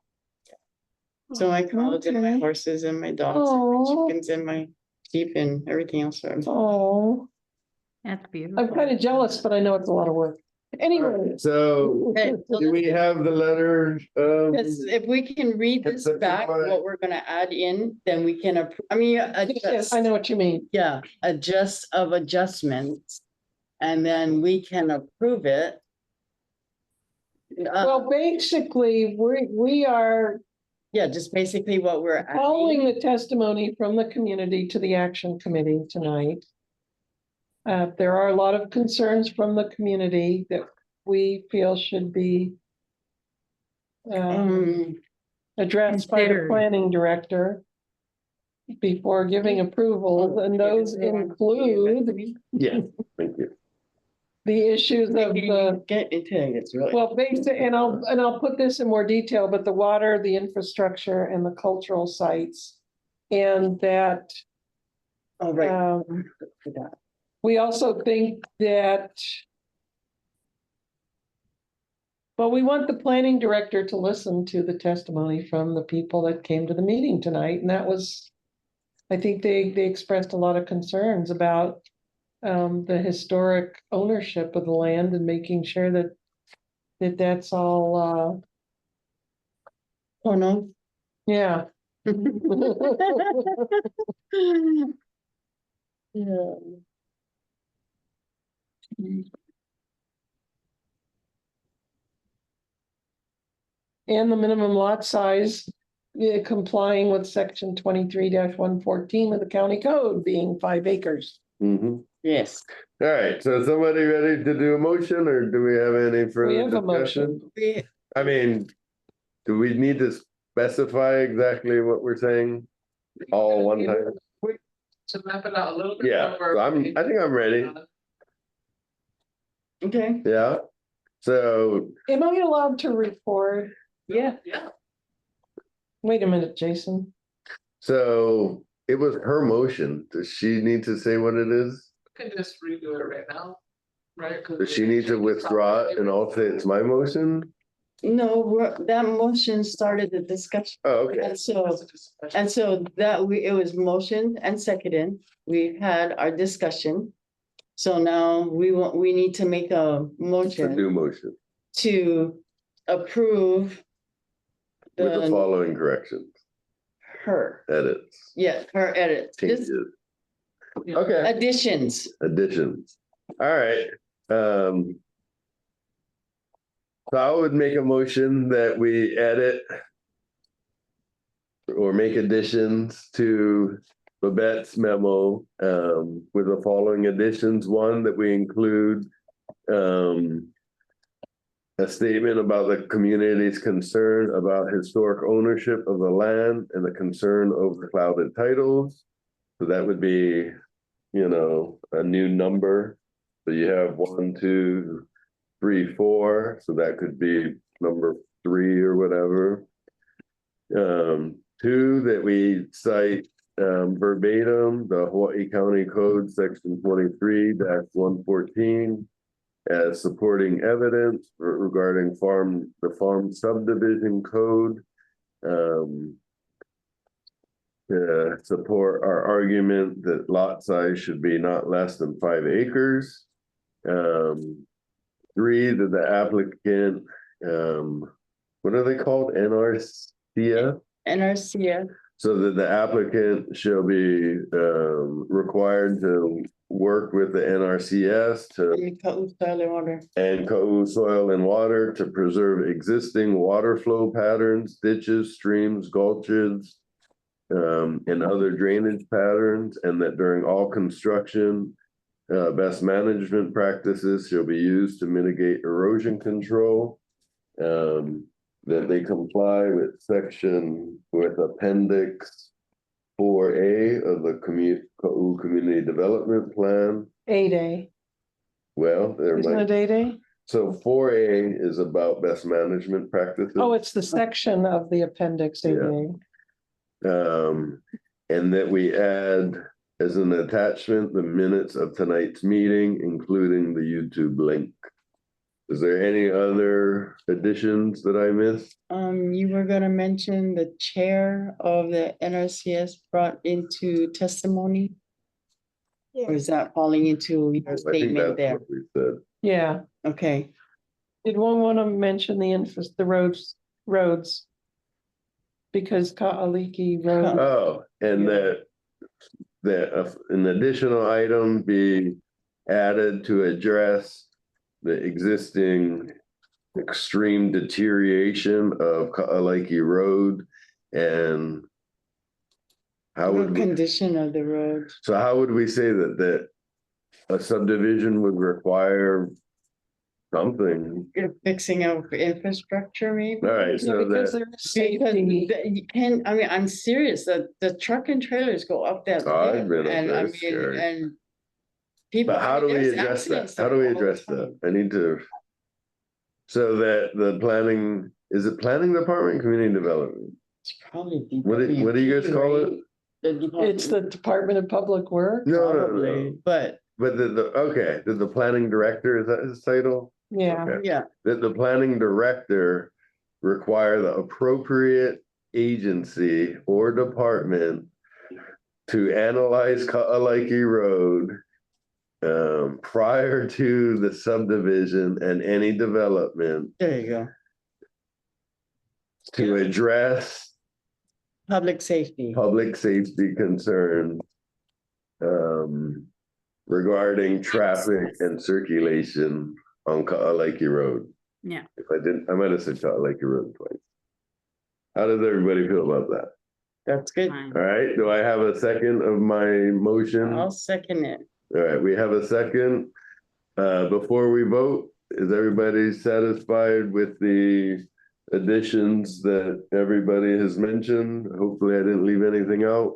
So my cows and my okay. horses and my dogs and my chickens and my sheep and everything else. Oh, That's beautiful. I'm kind of jealous, but I know it's a lot of work. Anyway. So do we have the letter? Because if we can read this back, what we're gonna add in, then we can, Yes, I know what you mean. yeah, adjustments. And then we can approve it. Well, basically, we are Yeah, just basically what we're following adding. the testimony from the community to the action committee tonight. There are a lot of concerns from the community that we feel should be addressed by the Considered. planning director before giving approval, and those include Yeah, thank you. the issues of the, Get into it, it's really. well, and I'll put this in more detail, but the water, the infrastructure, and the cultural sites. And that Oh, right. we also think that, well, we want the planning director to listen to the testimony from the people that came to the meeting tonight, and that was, I think they expressed a lot of concerns about the historic ownership of the land and making sure that that's all Oh, no. yeah. Yeah. And the minimum lot size, complying with section 23-114 of the county code being 5 acres. Yes. All right, so is somebody ready to do a motion, or do we have any We further have a discussion? motion. I mean, do we need to specify exactly what we're saying all one time? To map it out a little bit. Yeah, more. so I think I'm ready. Okay. Yeah, so Am I allowed to record? Yeah. Yeah. Wait a minute, Jason. So it was her motion. Does she need to say what it is? Can just redo it right now, right? Does she need to withdraw it and I'll say it's my motion? No, that motion started the discussion. Oh, okay. And so it was motioned and seconded. We've had our discussion. So now we need to make a A motion new motion to approve with the following corrections, her, edits, her edits, just changes. Okay, additions. additions. All right. So I would make a motion that we edit or make additions to Babette's memo with the following additions. One, that we include a statement about the community's concern about historic ownership of the land and the concern over clouded titles. So that would be, a new number. So you have 1, 2, 3, 4. So that could be number 3 or whatever. 2, that we cite verbatim the Hawaii County Code section 23-114 as supporting evidence regarding the farm subdivision code. To support our argument that lot size should be not less than 5 acres. 3, that the applicant, what are they called? NRCF? NRCF. So that the applicant shall be required to work with the NRCS And Kaʻū Soil and Water. and Kaʻū Soil and Water to preserve existing water flow patterns, ditches, streams, gulches, and other drainage patterns, and that during all construction, best management practices shall be used to mitigate erosion control. That they comply with appendix 4A of the Kaʻū Community Development Plan. 8A. Well, Isn't it 8A? So 4A is about best management practices. Oh, it's the section of the appendix 8A. And that we add as an attachment the minutes of tonight's meeting, including the YouTube link. Is there any other additions that I missed? You were gonna mention the chair of the NRCS brought into testimony? Or is that falling into your I think statement that's there? what we said. Yeah, Okay, did one want to mention the roads? Because Ka'aliki Road, Oh, and that an additional item be added to address the existing extreme deterioration of Ka'aliki Road and how the would we, condition of the road. so how would we say that a subdivision would require something? You're fixing of infrastructure maybe? All right, yeah, so because that, there's Because safety. you can, I mean, I'm serious, the truck and trailers go up that. Oh, I've hill, been up and there, I it's mean, scary. and people. but how I do mean, we there's address that? accidents How do we there all the address that? time. I need to. So that the planning, is it planning department, community development? It's probably. What do you guys call it? It's the Department of Public Works. No, Probably, but But okay, the planning director, is that his title? Yeah, Okay. yeah, That the planning director require the appropriate agency or department to analyze Ka'aliki Road prior to the subdivision and any development there you go. to address Public safety. public safety concerns regarding traffic and circulation on Ka'aliki Road. Yeah. If I didn't, I might have said Ka'aliki Road twice. How does everybody feel about that? That's good. All right, do I have a second of my motion? I'll second it. All right, we have a second. Before we vote, is everybody satisfied with the additions that everybody has mentioned? Hopefully I didn't leave anything out.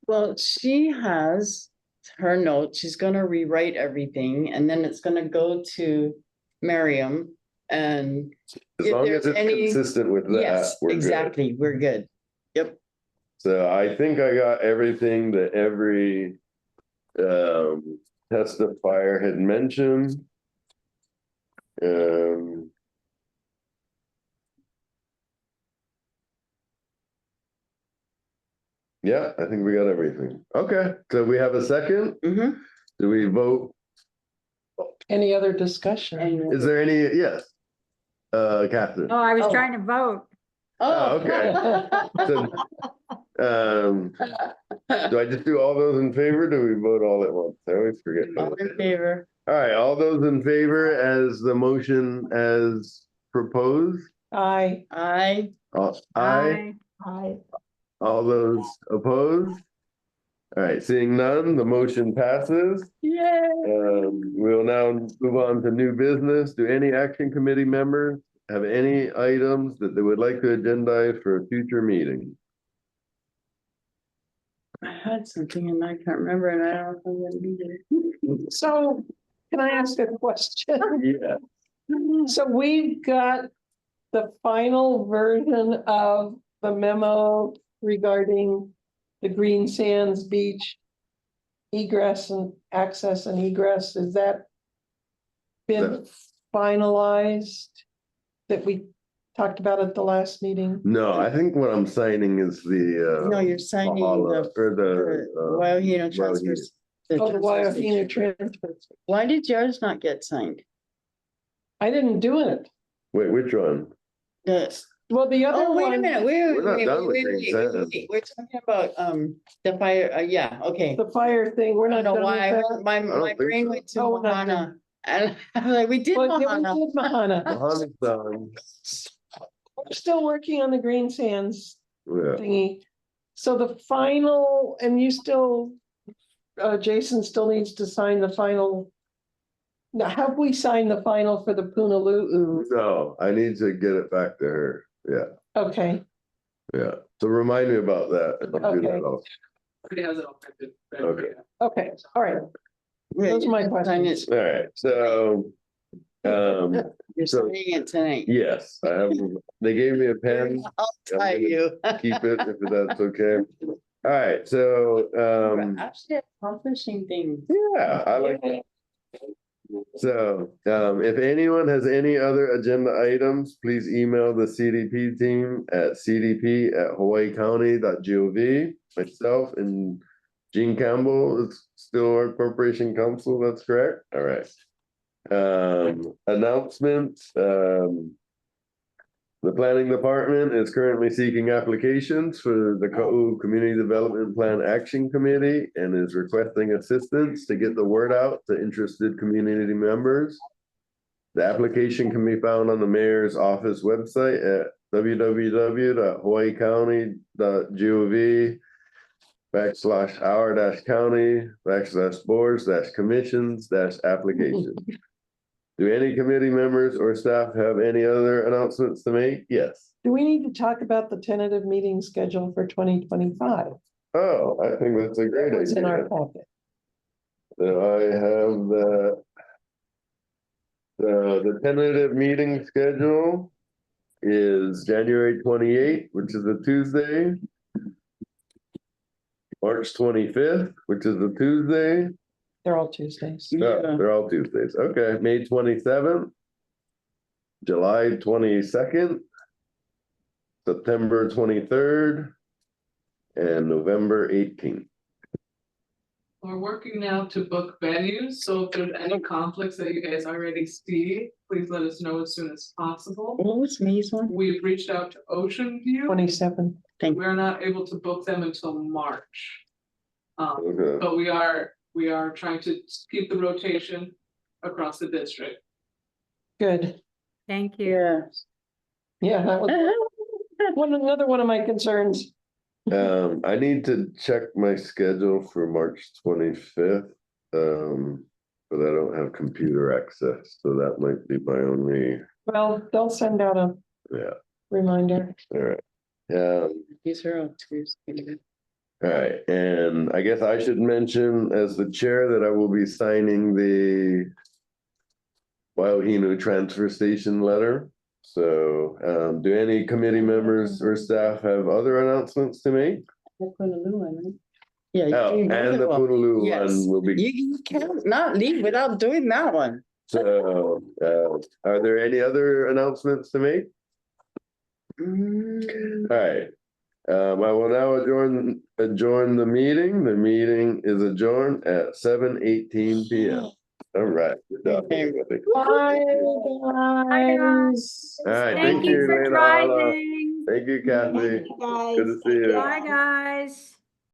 Well, she has her notes. She's gonna rewrite everything and then it's gonna go to Miriam and. As if long as there's it's any- consistent with that, Yes, we're good. exactly, we're good. Yep. So I think I got everything that every testifier had mentioned. Yeah, I think we got everything. Okay, so we have a second. Mm-hmm. Do we vote? any other discussion? Is there any, yes? Catherine? Oh, I was trying to vote. Oh, okay. So, do I just do all those in favor? Do we vote all at once? I always forget. All in favor. All right, all those in favor as the motion as proposed? Aye. Aye. Aye. I, All those opposed? All right, seeing none, the motion passes. Yay. We'll now move on to new business. Do any action committee members have any items that they would like to agendize for a future meeting? I had something and I can't remember and I don't know if I'm gonna be there. So, can I ask a question? Yeah. So we've got the final version of the memo regarding the Green Sands Beach egress and access and egress. Has that been finalized that we talked about at the last meeting? No, I think what I'm signing is the No, you're signing Mahala, or the Waiahino transfers. Oh, the transfer Waiahino station. transfer. Why did yours not get signed? I didn't do it. Wait, which one? Well, the other Oh, one. wait a minute, We're not done with Green Sands. we're talking about, the fire, yeah, okay. The fire thing, we're I not don't know done why, with that. my don't my think brain so. went to Oh, we're not Mahana. And I'm like, we did Well, yeah, we Mahana. did Mahana. Mahana's done. We're still working on the Green Sands Yeah. thingy. So the final, and you still, Jason still needs to sign the final. Now, have we signed the final for the Punaluu? No, I need to get it back to her. Yeah, Okay, yeah. So remind me about that. and I'll do that Okay. also. Okay. okay, all right. Those are my questions. All right, so, You're so- signing it tonight. yes, I have, they gave me a pen. I'll I'm tie gonna you. Keep it if that's okay. All right, so, We're actually accomplishing things. yeah, I like that. So, if anyone has any other agenda items, please email the CDP team at cdp@hawaiicounty.gov. Myself and Gene Campbell is still our corporation counsel, that's correct? All right. Announcements, the planning department is currently seeking applications for the Kaʻū Community Development Plan Action Committee and is requesting assistance to get the word out to interested community members. The application can be found on the mayor's office website at www.hawaiicounty.gov/our-county/boards-commissions-applications. Do any committee members or staff have any other announcements to make? Yes. Do we need to talk about the tentative meeting schedule for 2025? Oh, I think that's a great It's in our idea. packet. So I have the tentative meeting schedule is January 28th, which is a Tuesday. March 25th, which is a Tuesday. They're all Tuesdays. No, they're all Tuesdays. Okay, May 27th, July 22nd, September 23rd, and November 18th. We're working now to book venues, so if there's any conflicts that you guys already see, please let us know as soon as possible. What was May's one? We've reached out to Ocean View. 27. We're not able to book them until March. Okay. But we are trying to keep the rotation across the district. Good. Thank you. Yeah. Yeah, that was another one of my concerns. I need to check my schedule for March 25th. But I don't have computer access, so that might be my only, Well, they'll send out a yeah, reminder. all right. These are all Tuesday. All right, and I guess I should mention as the chair that I will be signing the Waiahinu transfer station letter. So, do any committee members or staff have other announcements to make? Yeah. Oh, you and the will. Punaluu Yes. one will be. You can't not leave without doing that one. So, are there any other announcements to make? All right. I will now adjourn the meeting. The meeting is adjourned at 7:18 p.m. All right. Good job, everybody. Bye, guys. All right. Thank you for Elena. driving. Thank you, Kathy. Thank you, guys. Good to see you. Bye, guys.